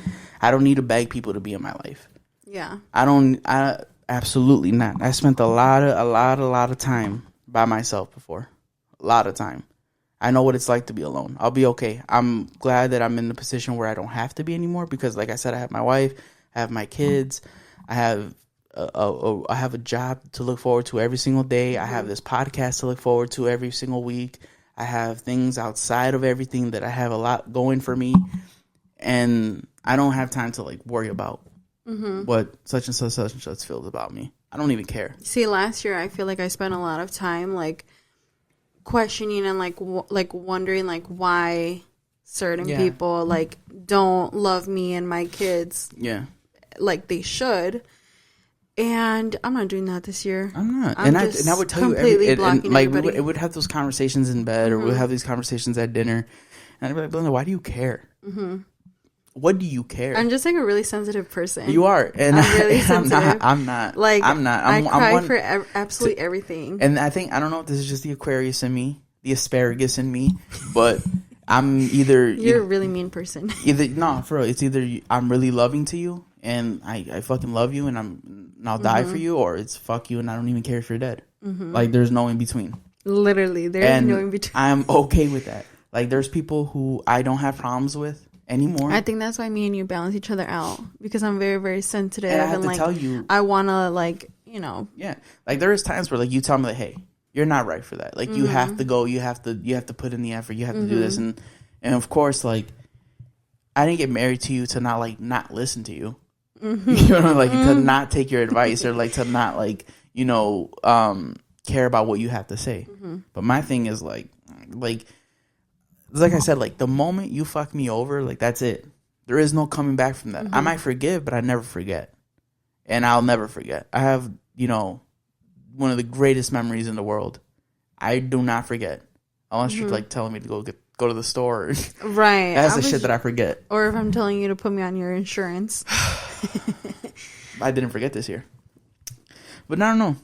beg people to be in my life. Yeah. I absolutely not. I spent a lot of time by myself before. A lot of time. I know what it's like to be alone. I'll be okay. I'm glad that I'm in the position where I don't have to be anymore, because like I said, I have my wife, I have my kids, I have I have a job to look forward to every single day. I have this podcast to look forward to every single week. I have things outside of everything that I have a lot going for me, and I don't have time to like worry about what such and such feels about me. I don't even care. See, last year I feel like I spent a lot of time like questioning and like wondering like why certain people like don't love me and my kids like they should. And I'm not doing that this year. I'm not. And I would tell you, like we would have those conversations in bed, or we would have these conversations at dinner, and I'd be like, Belinda, why do you care? What do you care? I'm just like a really sensitive person. You are, and I'm really sensitive. I'm not. Like I cry I'm for absolutely everything. And I don't know if this is just the Aquarius in me, the asparagus in me, but I'm either you're a really mean person. For real, it's either I'm really loving to you and I fucking love you and I'll die for you, or it's fuck you and I don't even care if you're dead. Like there's no in between. Literally, there's no in between. I'm okay with that. Like there's people who I don't have problems with anymore. I think that's why me and you balance each other out, because I'm very, very sensitive, and I have to like tell you, I wanna like, you know. Yeah, like there is times where like you tell me like, hey, you're not right for that. Like you have to go. You have to put in the effort. You have to do this, and of course, like I didn't get married to you to not listen to you. You know, like to not take your advice, or like to not like care about what you have to say. But my thing is like I said, like the moment you fuck me over, like that's it. There is no coming back from that. I might forgive, but I never forget, and I'll never forget. I have one of the greatest memories in the world. I do not forget, unless you're like telling me to go to the store. Right. That's the shit that I forget. Or if I'm telling you to put me on your insurance. I didn't forget this year. But I don't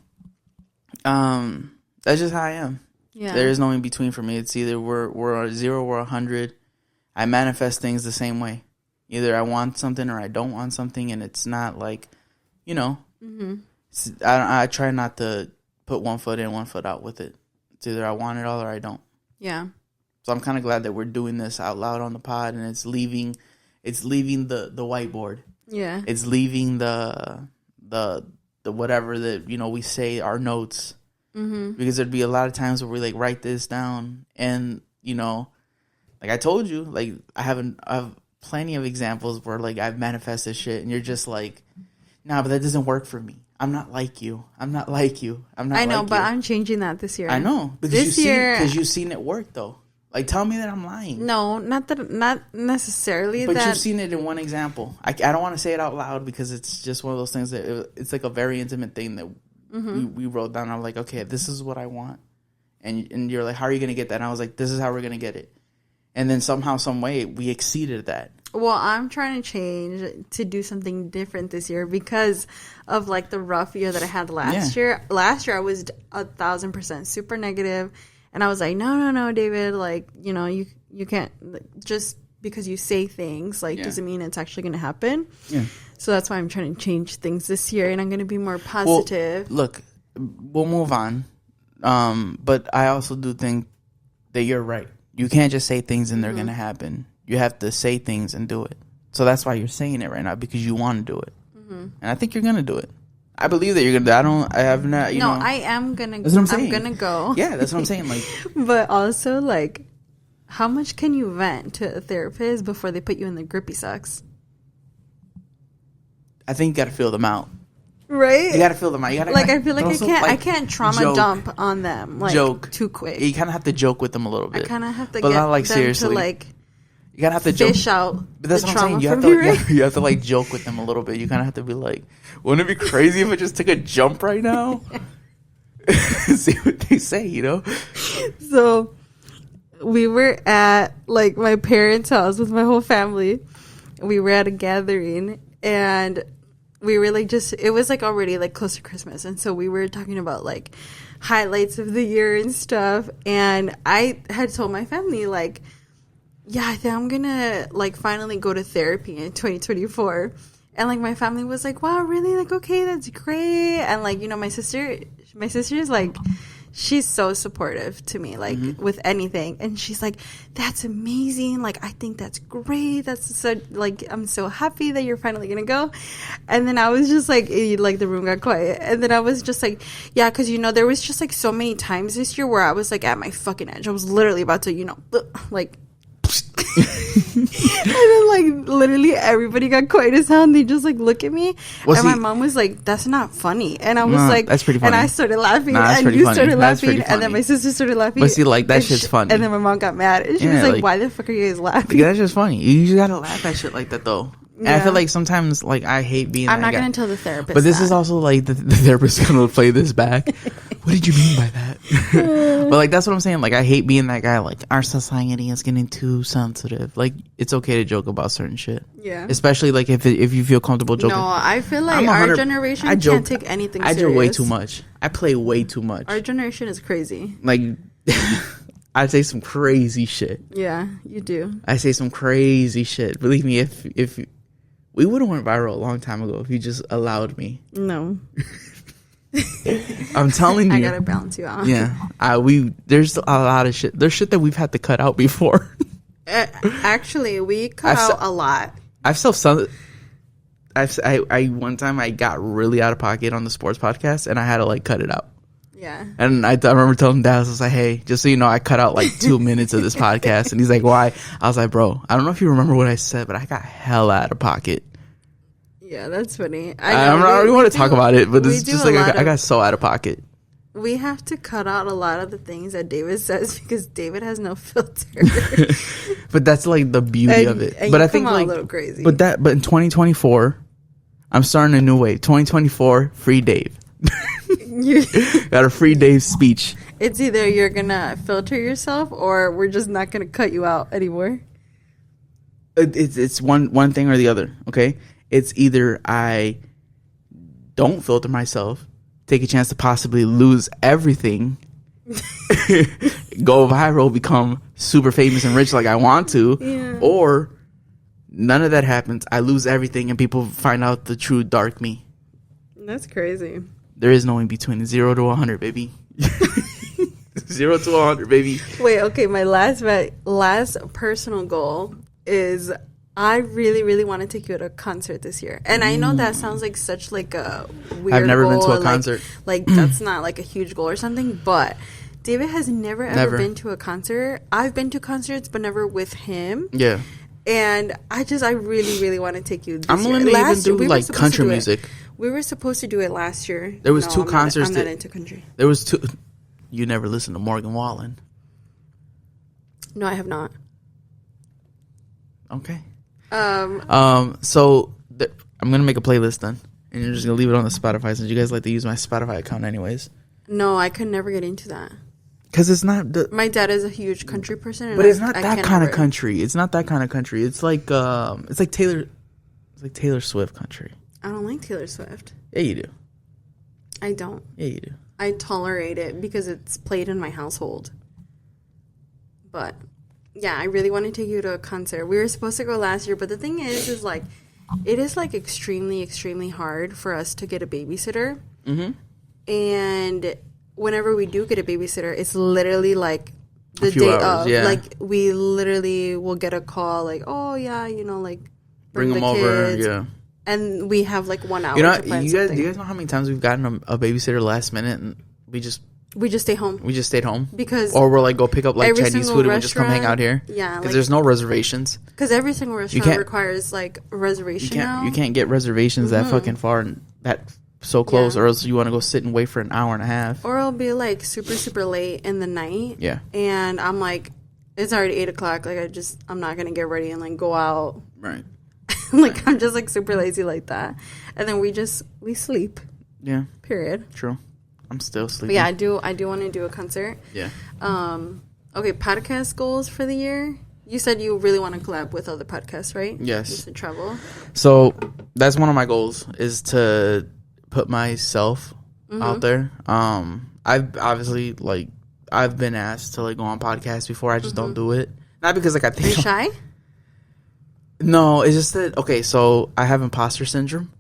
know. That's just how I am. Yeah. There is no in between for me. It's either we're a 0 or 100. I manifest things the same way. Either I want something or I don't want something, and it's not like, I try not to put one foot in, one foot out with it. It's either I want it all or I don't. Yeah. So I'm kind of glad that we're doing this out loud on the pod, and it's leaving the whiteboard. Yeah. It's leaving the whatever that we say, our notes. Because there'd be a lot of times where we like write this down, and like I told you, like I have plenty of examples where like I've manifested shit, and you're just like, nah, but that doesn't work for me. I'm not like you. I'm not like you. I'm not. I know, like but I'm changing that this year. I know, because you've seen it work though. Like, tell me that I'm lying. No, not necessarily. But you've seen it in one example. I don't want to say it out loud because it's just one of those things that it's like a very intimate thing that we wrote down. I'm like, okay, this is what I want, and you're like, how are you gonna get that? And I was like, this is how we're gonna get it. And then somehow, some way, we exceeded that. Well, I'm trying to change to do something different this year because of like the rough year that I had last year. Last year, I was 1,000% super negative. And I was like, no, David, like, you can't, just because you say things, like, doesn't mean it's actually going to happen. Yeah. So that's why I'm trying to change things this year, and I'm going to be more positive. Well, look, we'll move on. But I also do think that you're right. You can't just say things and they're going to happen. You have to say things and do it. So that's why you're saying it right now, because you want to do it. And I think you're going to do it. I believe that you're gonna. I am gonna. That's what I'm saying. I'm gonna go. Yeah, that's what I'm saying. Like, but also, like, how much can you vent to a therapist before they put you in the grippy socks? I think you gotta feel them out. Right. You gotta feel them out. You gotta, like, I feel like I can't trauma dump on them like too quick. You kind of have to joke with them a little bit. I kind of have to, but get not like them seriously. To like. You gotta have to fish joke. Out. But that's what I'm saying. You have to like joke with them a little bit. You kind of have to be like, wouldn't it be crazy if I just took a jump right now? See what they say, So we were at like my parents' house with my whole family. We were at a gathering, and we were like it was like already like close to Christmas, and so we were talking about like highlights of the year and stuff. And I had told my family like, yeah, I think I'm gonna like finally go to therapy in 2024. And like my family was like, wow, really? Like, okay, that's great. And like, my sister is like, she's so supportive to me, like with anything. And she's like, that's amazing. Like, I think that's great. That's so, like, I'm so happy that you're finally going to go. And then I was just like the room got quiet. And then I was just like, yeah, because, you know, there was just like so many times this year where I was like at my fucking edge. I was literally about to, you know, like, and then like literally everybody got quiet as hell and they just like look at me. And my mom was like, that's not funny. And I was like, that's pretty funny. And I started laughing and you started laughing and then my sister started laughing. But see, like, that shit's funny. And then my mom got mad and she was like, why the fuck are you guys laughing? That's just funny. You usually gotta laugh at shit like that though. And I feel like sometimes, like, I hate being I'm that not guy. going to tell the therapist But this is also, like, the therapist going to play this back. What did you mean by that? But, like, that's what I'm saying. Like, I hate being that guy. Like, our society is getting too sensitive. Like, it's okay to joke about certain shit. Yeah. Especially, like, if you feel comfortable joking. No, I feel like our generation can't take anything serious. I joke way too much. I play way too much. Our generation is crazy. Like... I say some crazy shit. Yeah, you do. I say some crazy shit. Believe me, if we would have went viral a long time ago if you just allowed me. No. I'm telling you. I gotta balance you out. Yeah. There's a lot of shit. There's shit that we've had to cut out before. Actually, we cut out a lot. One time I got really out of pocket on the sports podcast and I had to like cut it out. Yeah. And I remember telling Dad, I was like, hey, just so you know, I cut out like 2 minutes of this podcast. And he's like, why? I was like, bro, I don't know if you remember what I said, but I got hell out of pocket. Yeah, that's funny. I don't really want to talk about it, but it's just like I got so out of pocket. We have to cut out a lot of the things that David says because David has no filter. But that's like the beauty of it. And but I think like a little crazy. But in 2024, I'm starting a new way. 2024, free Dave. Got a free Dave speech. It's either you're gonna filter yourself or we're just not gonna cut you out anymore. It's one thing or the other. Okay, it's either I don't filter myself, take a chance to possibly lose everything, go viral, become super famous and rich like I want to, or none of that happens. I lose everything and people find out the true dark me. That's crazy. There is no in between. 0 to 100, baby. 0 to 100, baby. Wait, okay. My last personal goal is I really, really want to take you to a concert this year. And I know that sounds like such like a weird I've never goal, been to a concert. Like that's not like a huge goal or something. But David has never been to a concert. I've been to concerts, but never with him. Yeah. And I really, really want to take you this I'm year. willing to even do like country music. We were supposed to do it last year. There was two concerts. I'm not into country. There was two. You never listened to Morgan Wallen. No, I have not. Okay. So I'm gonna make a playlist then, and you're just gonna leave it on the Spotify since you guys like to use my Spotify account anyways. No, I could never get into that. Because it's not. My dad is a huge country person, but it's not that kind of country. It's not that kind of country. It's like Taylor Swift country. I don't like Taylor Swift. Yeah, you do. I don't. Yeah, you do. I tolerate it because it's played in my household. But yeah, I really want to take you to a concert. We were supposed to go last year, but the thing is like, it is like extremely, extremely hard for us to get a babysitter. Mm-hmm. And whenever we do get a babysitter, it's literally like the day of. Yeah. Like we literally will get a call like, oh yeah, you know, like bring them over. Yeah. And we have like 1 hour. You know, to plan do you guys know how many times we've gotten a babysitter last minute and we just stay home. We just stayed home because, or we'll like go pick up like Chinese food and we'll just come hang out here. Yeah, because there's no reservations. Because every single restaurant requires like a reservation. You can't get reservations that fucking far and that so close, or else you want to go sit and wait for an hour and a half. Or it'll be like super super late in the night. Yeah, and I'm like, it's already 8 o'clock. Like I'm not gonna get ready and like go out. Right. Like I'm just like super lazy like that, and then we sleep. Yeah. Period. True. I'm still sleeping. But yeah, I do want to do a concert. Yeah. Okay, podcast goals for the year. You said you really want to collab with other podcasts, right? Yes. Just to travel. So that's one of my goals is to put myself out there. I've obviously I've been asked to like go on podcasts before. I just don't do it. Not because like I think. Are you shy? No, it's just that, okay, so I have imposter syndrome.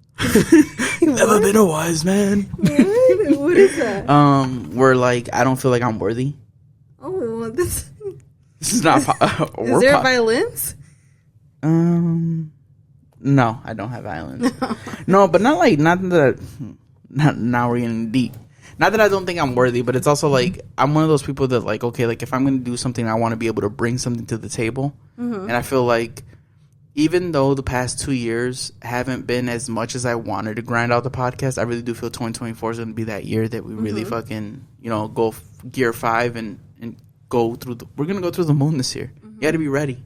Never been a wise man. What is that? Where like I don't feel like I'm worthy. Oh, this is not. Is there violence? No, I don't have violence. No, but not that. Now we're getting deep. Not that I don't think I'm worthy, but it's also like I'm one of those people that like, okay, like if I'm going to do something, I want to be able to bring something to the table. And I feel like even though the past 2 years haven't been as much as I wanted to grind out the podcast, I really do feel 2024 is going to be that year that we really fucking, go gear 5 and go through we're going to go through the moon this year. You got to be ready.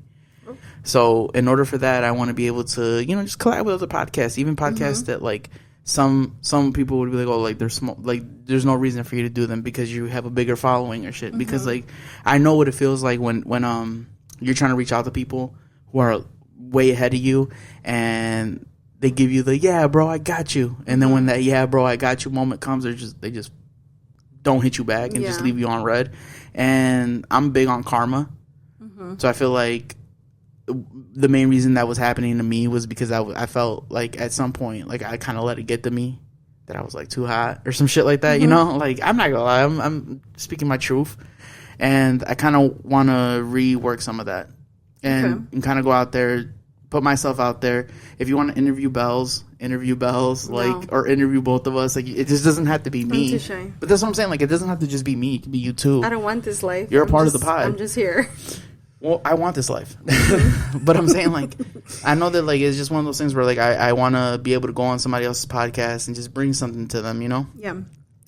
So in order for that, I want to be able to, just collab with other podcasts, even podcasts that like, some people would be like, oh, like they're small, like there's no reason for you to do them because you have a bigger following or shit. Because like I know what it feels like when you're trying to reach out to people who are way ahead of you and they give you the yeah bro I got you, and then when that yeah bro I got you moment comes, they just don't hit you back and just leave you on red. And I'm big on karma, so I feel like the main reason that was happening to me was because I felt like at some point, like I kind of let it get to me that I was like too hot or some shit like that, like I'm not gonna lie, I'm speaking my truth, and I kind of want to rework some of that and kind of go out there, put myself out there. If you want to interview Bells, like, or interview both of us, like it just doesn't have to be me. I'm too shy. But that's what I'm saying, like it doesn't have to just be me, it can be you too. I don't want this life. You're a part of the pod. I'm just here. Well, I want this life. But I'm saying, like, I know that, like, it's just one of those things where, like, I want to be able to go on somebody else's podcast and just bring something to them, Yeah.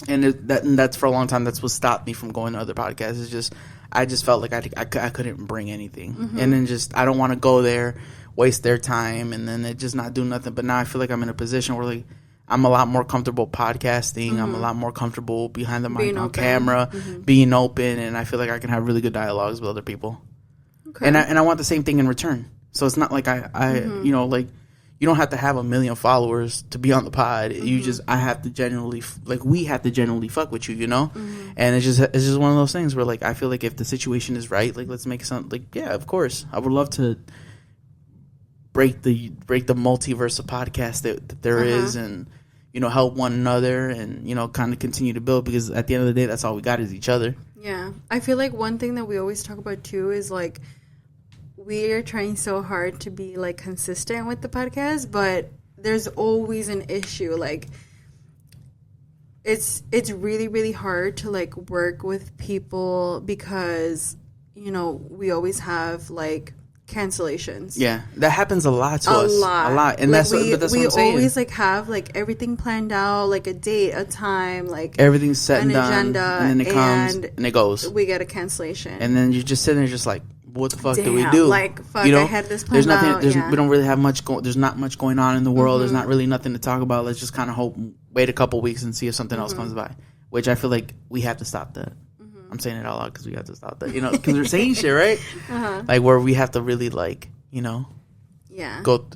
And that's for a long time, that's what stopped me from going to other podcasts. It's just, I just felt like I couldn't bring anything. And then I don't want to go there, waste their time, and then it just not do nothing. But now I feel like I'm in a position where, like, I'm a lot more comfortable podcasting. I'm a lot more comfortable behind the mic on camera, being open, and I feel like I can have really good dialogues with other people. Okay. And I want the same thing in return. So it's not like I like you don't have to have 1 million followers to be on the pod. You just I have to genuinely we have to genuinely fuck with you, And it's just one of those things where like I feel like if the situation is right, like let's make something like yeah, of course. I would love to break the multiverse of podcasts that there is, and help one another and kind of continue to build, because at the end of the day that's all we got is each other. Yeah. I feel like one thing that we always talk about too is like we are trying so hard to be like consistent with the podcast, but there's always an issue. Like it's really, really hard to like work with people because, we always have like cancellations. Yeah, that happens a lot to us. A lot. And like that's what I'm saying. We always like have like everything planned out, like a date, a time, like everything's set and an done, agenda, and then it comes and it goes. We get a cancellation, and then you're just sitting there, just like, what the fuck do we do? Like, fuck, I had this planned there's nothing. out. We don't really have much. There's not much going on in the world. There's not really nothing to talk about. Let's just kind of wait a couple weeks and see if something else comes by. Which I feel like we have to stop that. I'm saying it out loud because we have to stop that. Because we're saying shit, right? Like where we have to really like, go. What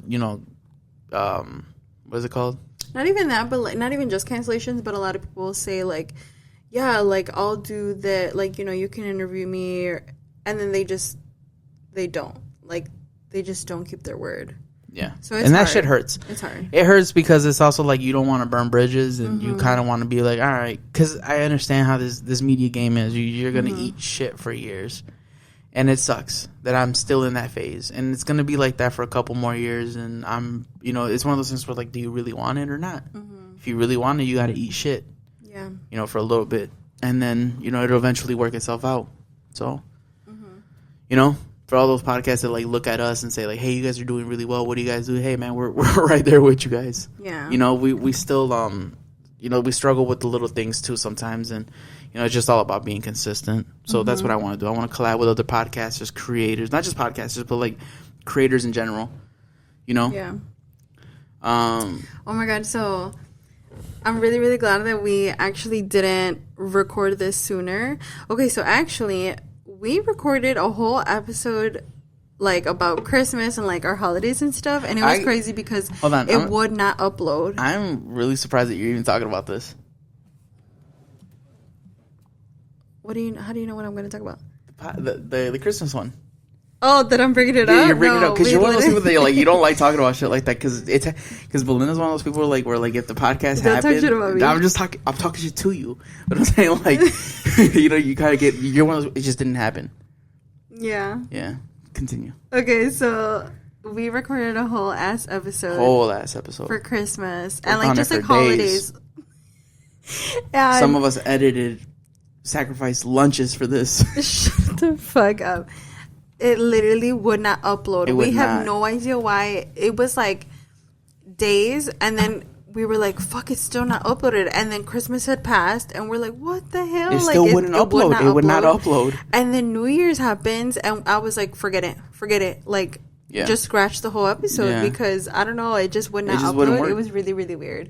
is it called? Not even that, but like, not even just cancellations. But a lot of people will say like, yeah, like I'll do that. Like you can interview me, and then they don't. Like they just don't keep their word. Yeah. So it's and that hard. shit hurts. It's hard. It hurts because it's also like you don't want to burn bridges, and you kind of want to be like, all right, because I understand how this media game is. You're gonna eat shit for years, and it sucks that I'm still in that phase, and it's gonna be like that for a couple more years. And I'm, it's one of those things where like, do you really want it or not? If you really want it, you got to eat shit. Yeah. For a little bit, and then it'll eventually work itself out. So, for all those podcasts that like look at us and say like, hey, you guys are doing really well, what do you guys do? Hey man, we're right there with you guys. Yeah. We still we struggle with the little things too sometimes, and it's just all about being consistent. So that's what I want to do. I want to collab with other podcasters, creators, not just podcasters, but like creators in general. Yeah. Oh my god, so I'm really, really glad that we actually didn't record this sooner. Okay, so actually we recorded a whole episode like about Christmas and like our holidays and stuff, and it was crazy because it would not upload. I'm really surprised that you're even talking about this. How do you know what I'm going to talk about? The Christmas one. Oh, that I'm bringing it Yeah, up? you're bringing it No, up because we you're one of those people literally- that like you don't like talking about shit like that because Belinda's one of those people like where like if the podcast Don't talk happened, shit about me. I'm talking shit to you, but I'm saying like you know you kind of get you're one of those it just didn't happen. Yeah. Yeah, continue. Okay, so we recorded a whole ass episode Whole ass episode. for Christmas Worked and like on just it like for holidays. And Some of us edited, sacrificed lunches for this. shut the fuck up. It literally would not upload. It would We have not. no idea why. It was like days, and then we were like, "Fuck, it's still not uploaded." And then Christmas had passed, and we're like, "What the hell?" It still wouldn't upload. It would not upload. And then New Year's happens, and I was like, "Forget it." Like, Yeah. just scratch the whole episode Yeah. because I don't know, it just would not just wouldn't upload. work. It was really, really weird.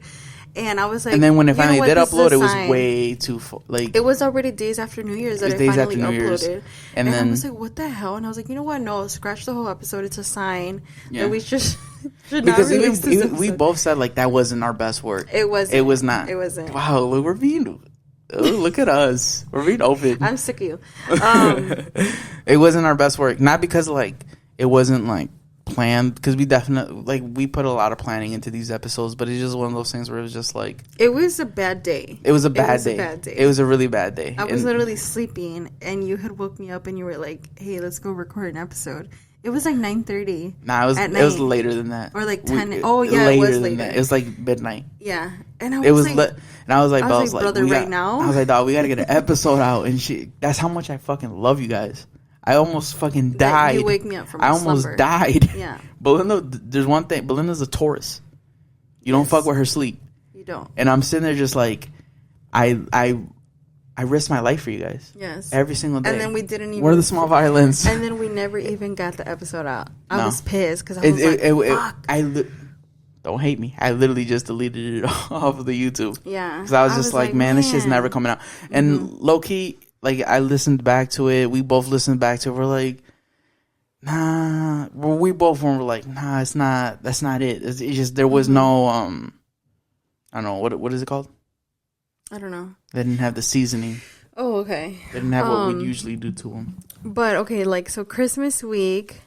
And I was like, And then when it you know finally what, did this is upload, a it was sign. way too like. It was already days after New Year's that It it was days finally after New Year's. uploaded. And And then- I was like, what the hell? And I was like, you know what? No, scratch the whole episode. It's a sign Yeah. that we just should not because release this even we episode. both said like that wasn't our best work. It wasn't. It was not. It wasn't. Wow, look, we're being. Oh, look at us. We're being open. I'm sick of you. It wasn't our best work, not because like it wasn't like planned. Because we definitely like we put a lot of planning into these episodes, but it's just one of those things where it was just like It was a bad day. it was a bad day. bad day. It was a really bad day. I was And- literally sleeping, and you had woke me up, and you were like, "Hey, let's go record an episode." It was like 9:30. Nah, it was at it was night. later than that, Or like 10. Oh, yeah, it was later. It was like midnight. Yeah, and I It was like, lit, and I was like, I was like, brother, we right got- now? I was like, dog, we gotta get an episode out, and shit. That's how much I fucking love you guys. I almost fucking that died. you wake me up from I a almost slumber. died. Yeah. Belinda, there's one thing. Belinda's a Taurus. You don't Yes. fuck with her sleep, You don't. and I'm sitting there just like, I risk my life for you guys. Yes. Every single day. And then we didn't even. Where are the small violins? And then we never even got the episode out. I No. was pissed because I was like, "Fuck." Don't hate me. I literally just deleted it off of the YouTube. Yeah. Because I was just like, man, this shit's never coming out. And low key, like, I listened back to it. We both listened back to it. We're like, nah. Well, we both were like, nah, it's not. That's not it. It's just there was no I don't know what is it called. I don't know. They didn't have the seasoning. Oh, okay. They didn't have what we usually do to them. But okay, like, so Christmas week,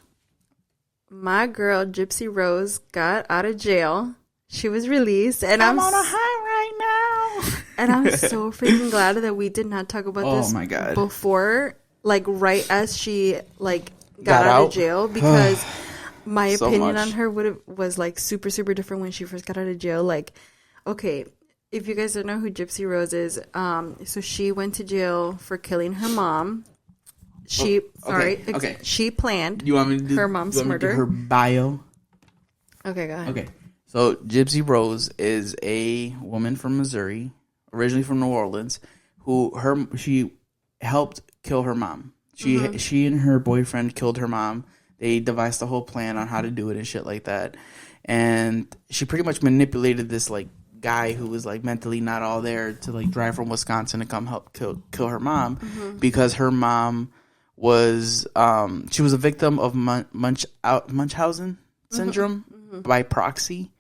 my girl Gypsy Rose got out of jail. She was released, and I'm on a high right now. and I'm so freaking glad that we did not talk about Oh this my God. before, like right as she like Got got out out? of jail, because my So opinion much. on her was like super different when she first got out of jail. Like, okay, if you guys don't know who Gypsy Rose is, so she went to jail for killing her mom. She okay. she planned. You want me to do Her mom's you want me to do murder? her bio? Okay, go ahead. Okay. So Gypsy Rose is a woman from Missouri, originally from New Orleans, she helped kill her mom. She and her boyfriend killed her mom. They devised a whole plan on how to do it and shit like that. And she pretty much manipulated this like guy who was like mentally not all there to like drive from Wisconsin to come help kill her mom because her mom was she was a victim of Munchausen syndrome by proxy,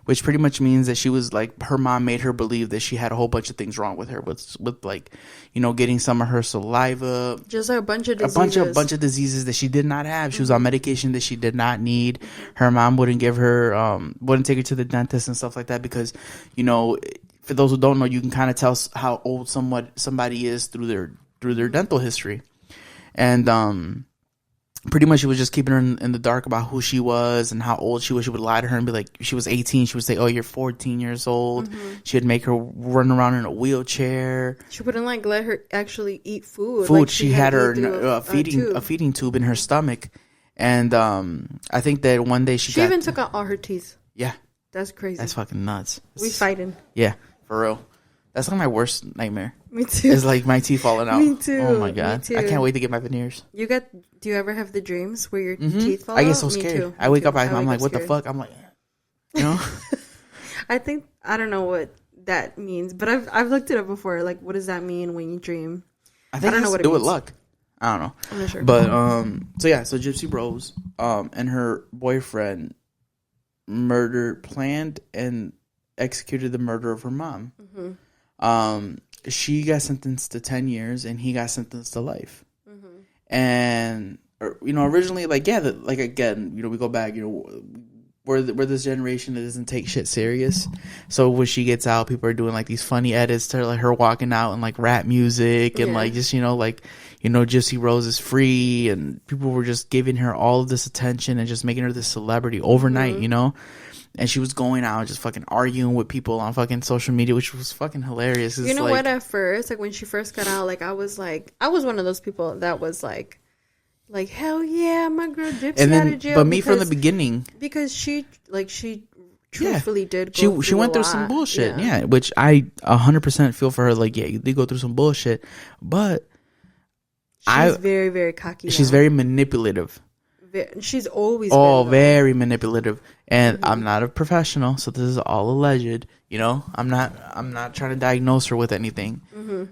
which pretty much means that she was like her mom made her believe that she had a whole bunch of things wrong with her with like, you know, getting some of her saliva, Just like a bunch of diseases. a bunch of diseases that she did not have. She was on medication that she did not need. Her mom wouldn't give her wouldn't take her to the dentist and stuff like that because, you know, for those who don't know, you can kind of tell how old somebody is through their dental history. And pretty much she was just keeping her in the dark about who she was and how old she was. She would lie to her and be like, she was 18. She would say, oh, you're 14 years old. She would make her run around in a wheelchair. She wouldn't like let her actually eat food. Food. Like, She had her to go through a feeding tube in her stomach. And I think that one day She even took out all her teeth. Yeah. That's crazy. That's fucking nuts. We fighting. Yeah, for real. That's like my worst nightmare. Me too. It's like my teeth falling out. Me too. Oh my Me God. too. I can't wait to get my veneers. Do you ever have the dreams where your teeth fall out? I get so Me scared. too. I wake up, I I'm wake like, up what the scared. fuck? I'm like, you know? I think I don't know what that means, but I've looked it up before. Like, what does that mean when you dream? I think I don't it know has what to it do with means. luck. I don't know. I'm not sure. But so Gypsy Rose and her boyfriend planned and executed the murder of her mom. She got sentenced to 10 years and he got sentenced to life. And originally, like, yeah, like, again, we go back, we're this generation that doesn't take shit serious. So when she gets out, people are doing like these funny edits to like her walking out and like rap music and like just Gypsy Rose is free, and people were just giving her all of this attention and just making her this celebrity overnight, And she was going out and just fucking arguing with people on fucking social media, which was fucking hilarious. You know what? At first, like when she first got out, like I was one of those people that was like hell yeah, my girl Gypsy out of jail. But me from the beginning, because she truthfully did. She went through some bullshit, which I 100% feel for her. Like, yeah, you did go through some bullshit, but she's very, very cocky. She's very manipulative. She's always very manipulative, and I'm not a professional, so this is all alleged. I'm not trying to diagnose her with anything,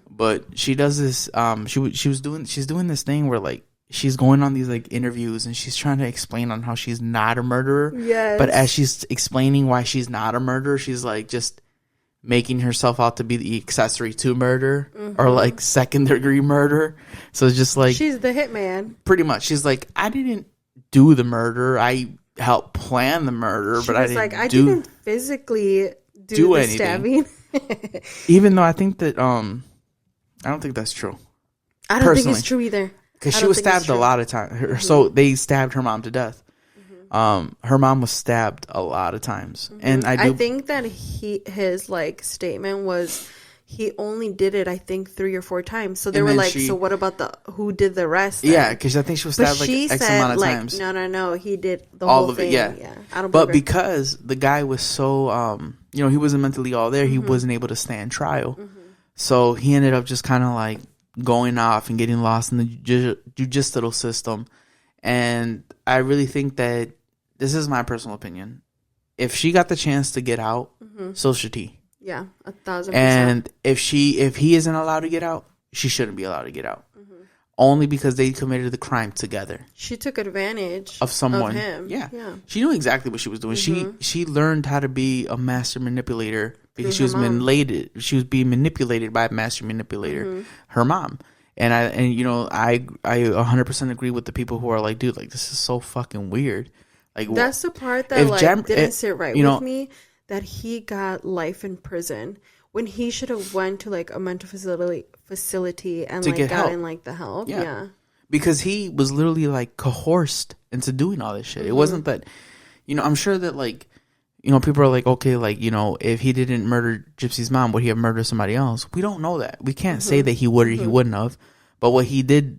but she does this. She's doing this thing where like she's going on these like interviews and she's trying to explain on how she's not a murderer. Yes. But as she's explaining why she's not a murderer, she's like just making herself out to be the accessory to murder or like second-degree murder. So it's just like she's the hitman. Pretty much, she's like, I didn't do the murder. I helped plan the murder, but I didn't physically do the anything. Stabbing. Even though I think that I don't think that's true. I don't think it's true either. Because she was stabbed a lot of times. So they stabbed her mom to death. Her mom was stabbed a lot of times. And I think that his like statement was he only did it, I think, 3 or 4 times. So they were like, so what about who did the rest? Then? Yeah, because I think she was stabbed like X amount of times. No, he did all whole of thing. It. Yeah. I don't. But because the guy was so, he wasn't mentally all there, he wasn't able to stand trial. So he ended up just kind of like going off and getting lost in the judicial system. And I really think that this is my personal opinion. If she got the chance to get out, so should he. Yeah, 1,000%. And if he isn't allowed to get out, she shouldn't be allowed to get out. Only because they committed the crime together. She took advantage of someone. Of him. Yeah. She knew exactly what she was doing. She learned how to be a master manipulator because she was being manipulated by a master manipulator, her mom. And I 100% agree with the people who are like, dude, like this is so fucking weird. Like that's the part that didn't sit right with me. That he got life in prison when he should have went to like a mental facility and like gotten like the help. Yeah. Because he was literally like coerced into doing all this shit. It wasn't that, I'm sure that like, people are like, okay, like, if he didn't murder Gypsy's mom, would he have murdered somebody else? We don't know that. We can't say that he would or he wouldn't have. But what he did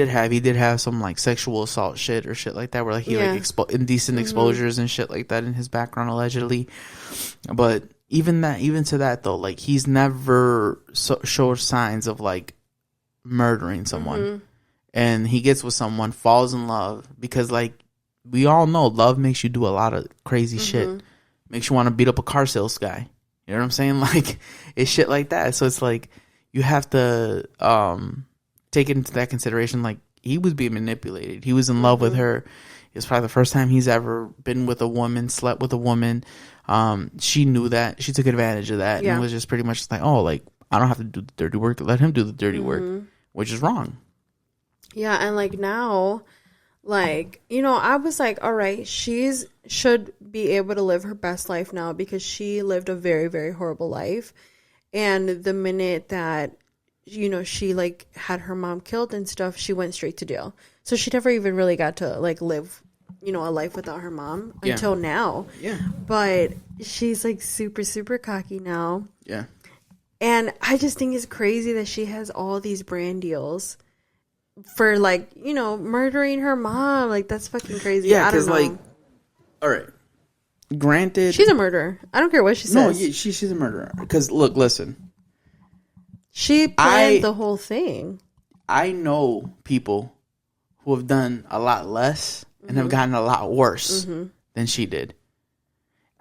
have some like sexual assault shit or shit like that, where like he like indecent exposures and shit like that in his background allegedly. But even to that though, like he's never showed signs of like murdering someone. And he gets with someone, falls in love, because like we all know love makes you do a lot of crazy shit. Makes you want to beat up a car sales guy. You know what I'm saying? Like it's shit like that. So it's like you have to take it into that consideration. Like he was being manipulated. He was in love with her. It was probably the first time he's ever been with a woman, slept with a woman. She knew that. She took advantage of that. And it was just pretty much like, oh, like I don't have to do the dirty work. Let him do the dirty work, which is wrong. Yeah. And like now, like, I was like, all right, should be able to live her best life now because she lived a very, very horrible life. And the minute that, she like had her mom killed and stuff, she went straight to jail. So she never even really got to like live, a life without her mom until now. Yeah. But she's like super, super cocky now. Yeah. And I just think it's crazy that she has all these brand deals for like, murdering her mom. Like that's fucking crazy. Yeah, because like, all right. Granted, she's a murderer. I don't care what she says. No, she's a murderer. Because look, listen. She planned the whole thing. I know people who have done a lot less and have gotten a lot worse than she did.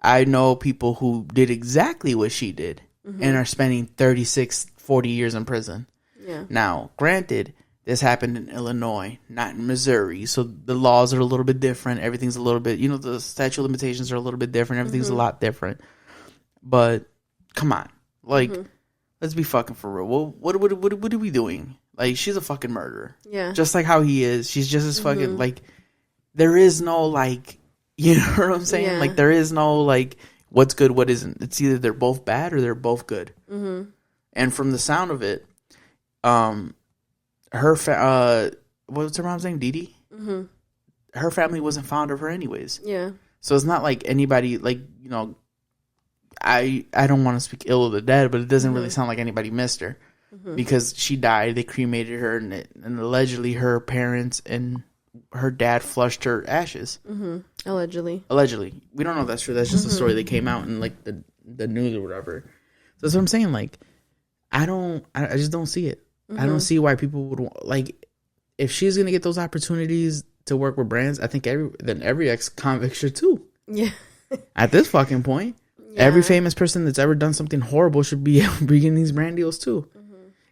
I know people who did exactly what she did and are spending 36, 40 years in prison. Yeah. Now, granted, this happened in Illinois, not in Missouri. So the laws are a little bit different. Everything's a little bit, the statute of limitations are a little bit different. Everything's a lot different. But come on. Like, let's be fucking for real. Well, what are we doing? Like, she's a fucking murderer. Yeah. Just like how he is. She's just as fucking, like, there is no, like, you know what I'm saying? Yeah. Like, there is no, like, what's good, what isn't. It's either they're both bad or they're both good. Mm-hmm. And from the sound of it, her, what's her mom's name? Dee Dee? Mm-hmm. Her family wasn't fond of her anyways. Yeah. So it's not like anybody, like, you know, I don't want to speak ill of the dead, but it doesn't really sound like anybody missed her. Because she died, they cremated her, and allegedly her parents and her dad flushed her ashes. Mm-hmm. Allegedly. We don't know if that's true. That's just a story that came out in like the news or whatever. So that's what I'm saying. Like, I just don't see it. I don't see why people would want, like, if she's gonna get those opportunities to work with brands, I think every ex-convict should too. Yeah. At this fucking point, every famous person that's ever done something horrible should be getting these brand deals too.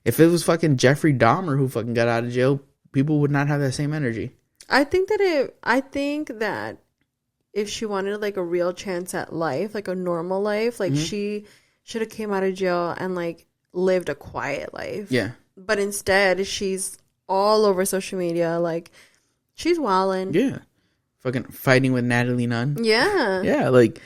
If it was fucking Jeffrey Dahmer who fucking got out of jail, people would not have that same energy. I think that if she wanted like a real chance at life, like a normal life, like she should have came out of jail and like lived a quiet life. Yeah. But instead, she's all over social media, like she's wilding. Yeah. Fucking fighting with Natalie Nunn. Yeah. Yeah, like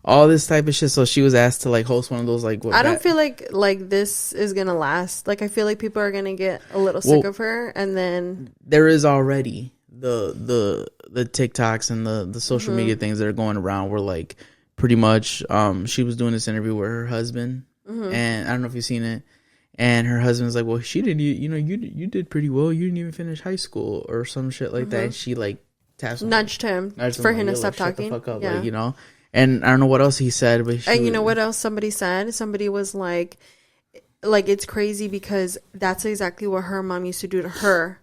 all this type of shit. So she was asked to like host one of those like. I don't feel like this is gonna last. Like I feel like people are gonna get a little sick of her, and then there is already the TikToks and the social media things that are going around where like pretty much she was doing this interview with her husband, and I don't know if you've seen it. And her husband's like, well, she didn't, you did pretty well. You didn't even finish high school or some shit like that. And she like nudged him for him to stop talking. Shut the fuck up, like, you know. And I don't know what else he said, but and you know what else somebody said? Somebody was like it's crazy because that's exactly what her mom used to do to her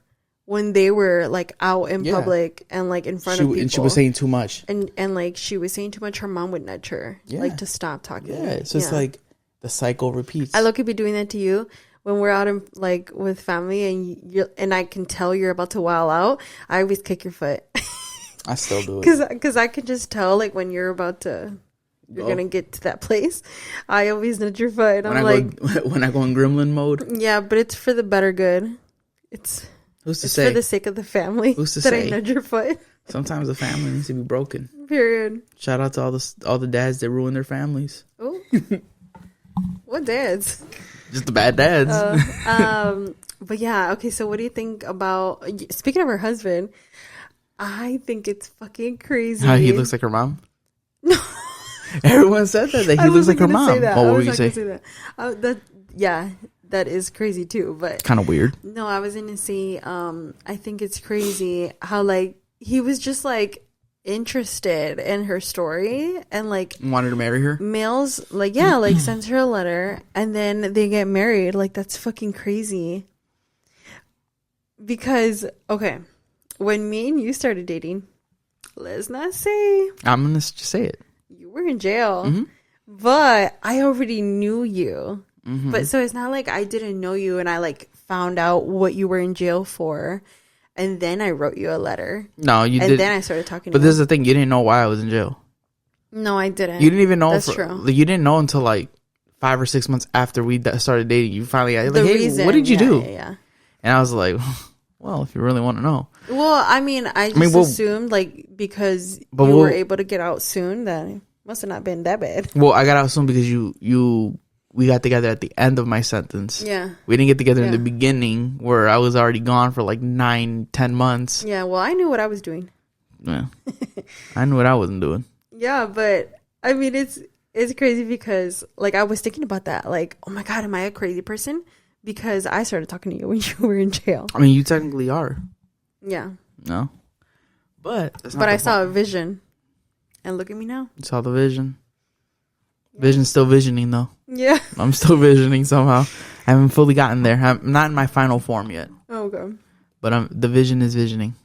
when they were like out in public and like in front of people. And she was saying too much. And like she was saying too much. Her mom would nudge her like to stop talking. Yeah, it's just like the cycle repeats. I look at be doing that to you when we're out in like with family and I can tell you're about to wild out. I always kick your foot. I still do it because I can just tell like when you're about to gonna get to that place. I always nudge your foot. When I go in gremlin mode. Yeah, but it's for the better good. It's for the sake of the family. Who's to that say? I nudge your foot. Sometimes the family needs to be broken. Period. Shout out to all the dads that ruin their families. Oh, what dads? Just the bad dads. But yeah, okay. So what do you think about? Speaking of her husband, I think it's fucking crazy. How he looks like her mom? No. Everyone said that he looks like her mom. That. Oh, what were you say? That is crazy too. But kind of weird. No, I was gonna say, I think it's crazy how like he was just like interested in her story and like wanted to marry her. Males like like sends her a letter and then they get married. Like that's fucking crazy. Because okay. When me and you started dating, let's not say. I'm going to just say it. You were in jail. But I already knew you. But so it's not like I didn't know you and I like found out what you were in jail for. And then I wrote you a letter. No, you didn't. And then I started talking to you. But this is the thing. You didn't know why I was in jail. No, I didn't. You didn't even know. That's true. You didn't know until like 5 or 6 months after we started dating. You finally like, hey, what did you do? Yeah. And I was like, well, if you really want to know. Well, I mean, I assumed like because you were able to get out soon, that it must have not been that bad. Well, I got out soon because we got together at the end of my sentence. Yeah. We didn't get together in the beginning where I was already gone for like 9-10 months. Yeah, well, I knew what I was doing. Yeah. I knew what I wasn't doing. Yeah, but I mean, it's crazy because like I was thinking about that. Like, oh my God, am I a crazy person? Because I started talking to you when you were in jail. I mean, you technically are. Yeah. No. But I saw a vision. And look at me now. You saw the vision. Vision's still visioning though. Yeah. I'm still visioning somehow. I haven't fully gotten there. I'm not in my final form yet. Oh, okay. But the vision is visioning.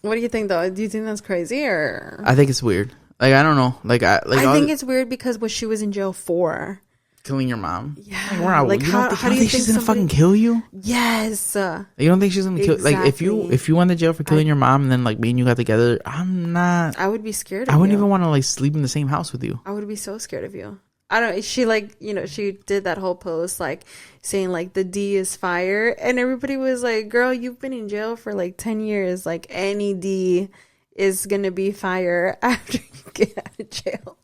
What do you think though? Do you think that's crazy or? I think it's weird. Like, I don't know. Like I think it's weird because what she was in jail for. Killing your mom. Yeah. Like you don't think she's gonna fucking kill you? Yes. You don't think she's gonna kill? Like if you went to jail for killing your mom and then like me and you got together, I'm not. I would be scared. I wouldn't even want to like sleep in the same house with you. I would be so scared of you. I don't. She like, you know, she did that whole post like saying like the D is fire, and everybody was like, "Girl, you've been in jail for like 10 years. Like any D is gonna be fire after you get out of jail."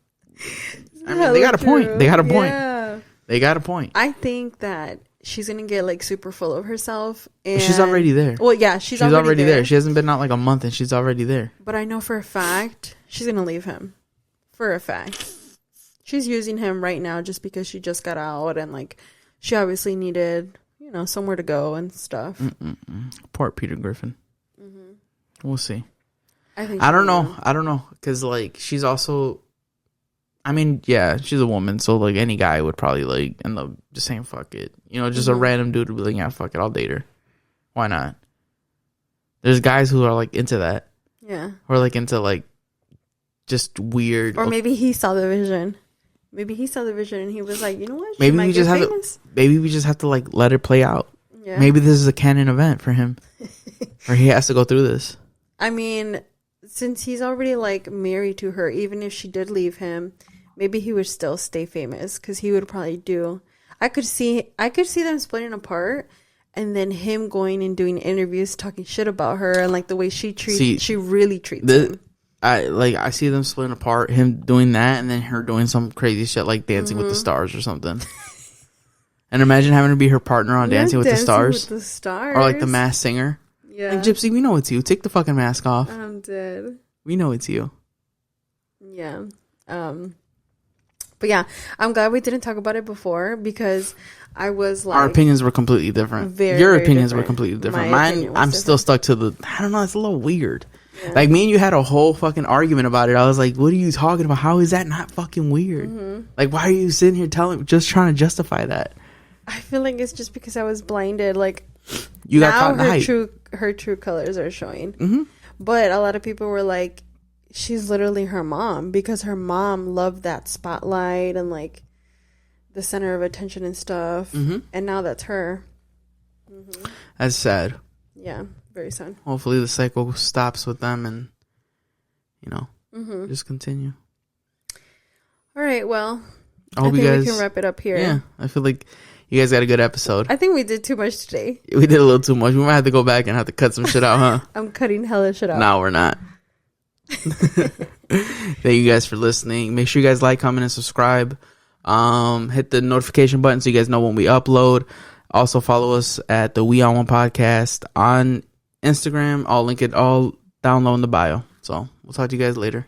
I mean, they got a point. They got a point. Yeah. They got a point. I think that she's gonna get like super full of herself, and She's already there. Well, yeah, she's already there. She hasn't been out like a month, and she's already there. But I know for a fact she's gonna leave him. For a fact, she's using him right now just because she just got out, and like she obviously needed, you know, somewhere to go and stuff. Poor Peter Griffin. We'll see. I don't know, because like she's also. I mean, yeah, she's a woman, so like any guy would probably like end up just saying fuck it. You know, just a random dude would be like, yeah, fuck it, I'll date her. Why not? There's guys who are like into that. Yeah. Or like into like just weird. Or maybe he saw the vision. Maybe he saw the vision and he was like, you know what? Maybe we just have to like let it play out. Yeah. Maybe this is a canon event for him. Or he has to go through this. I mean, since he's already like married to her, even if she did leave him, maybe he would still stay famous because he would probably do. I could see them splitting apart, and then him going and doing interviews talking shit about her and like the way she really treats him. I see them splitting apart, him doing that, and then her doing some crazy shit like Dancing with the Stars or something. And imagine having to be her partner on Dancing with the Stars, or like the Masked Singer. Yeah, like, Gypsy, we know it's you. Take the fucking mask off. I'm dead. We know it's you. Yeah. But yeah, I'm glad we didn't talk about it before because I was like, our opinions were completely different. Your opinions were completely different. Mine, I'm still stuck to the. I don't know. It's a little weird. Yeah. Like me and you had a whole fucking argument about it. I was like, "What are you talking about? How is that not fucking weird? Like, why are you sitting here just trying to justify that?" I feel like it's just because I was blinded. Like, you got caught in the hype. Her true colors are showing. But a lot of people were like, she's literally her mom because her mom loved that spotlight and like the center of attention and stuff. And now that's her. That's sad. Yeah, very sad. Hopefully the cycle stops with them and, you know, just continue. All right. Well, I hope you guys, we can wrap it up here. Yeah. I feel like you guys got a good episode. I think we did too much today. We did a little too much. We might have to go back and have to cut some shit out, huh? I'm cutting hella shit out. No, we're not. Thank you guys for listening. Make sure you guys like, comment, and subscribe. Hit the notification button so you guys know when we upload. Also follow us at the We On One Podcast on Instagram. I'll link it all down low in the bio. So we'll talk to you guys later.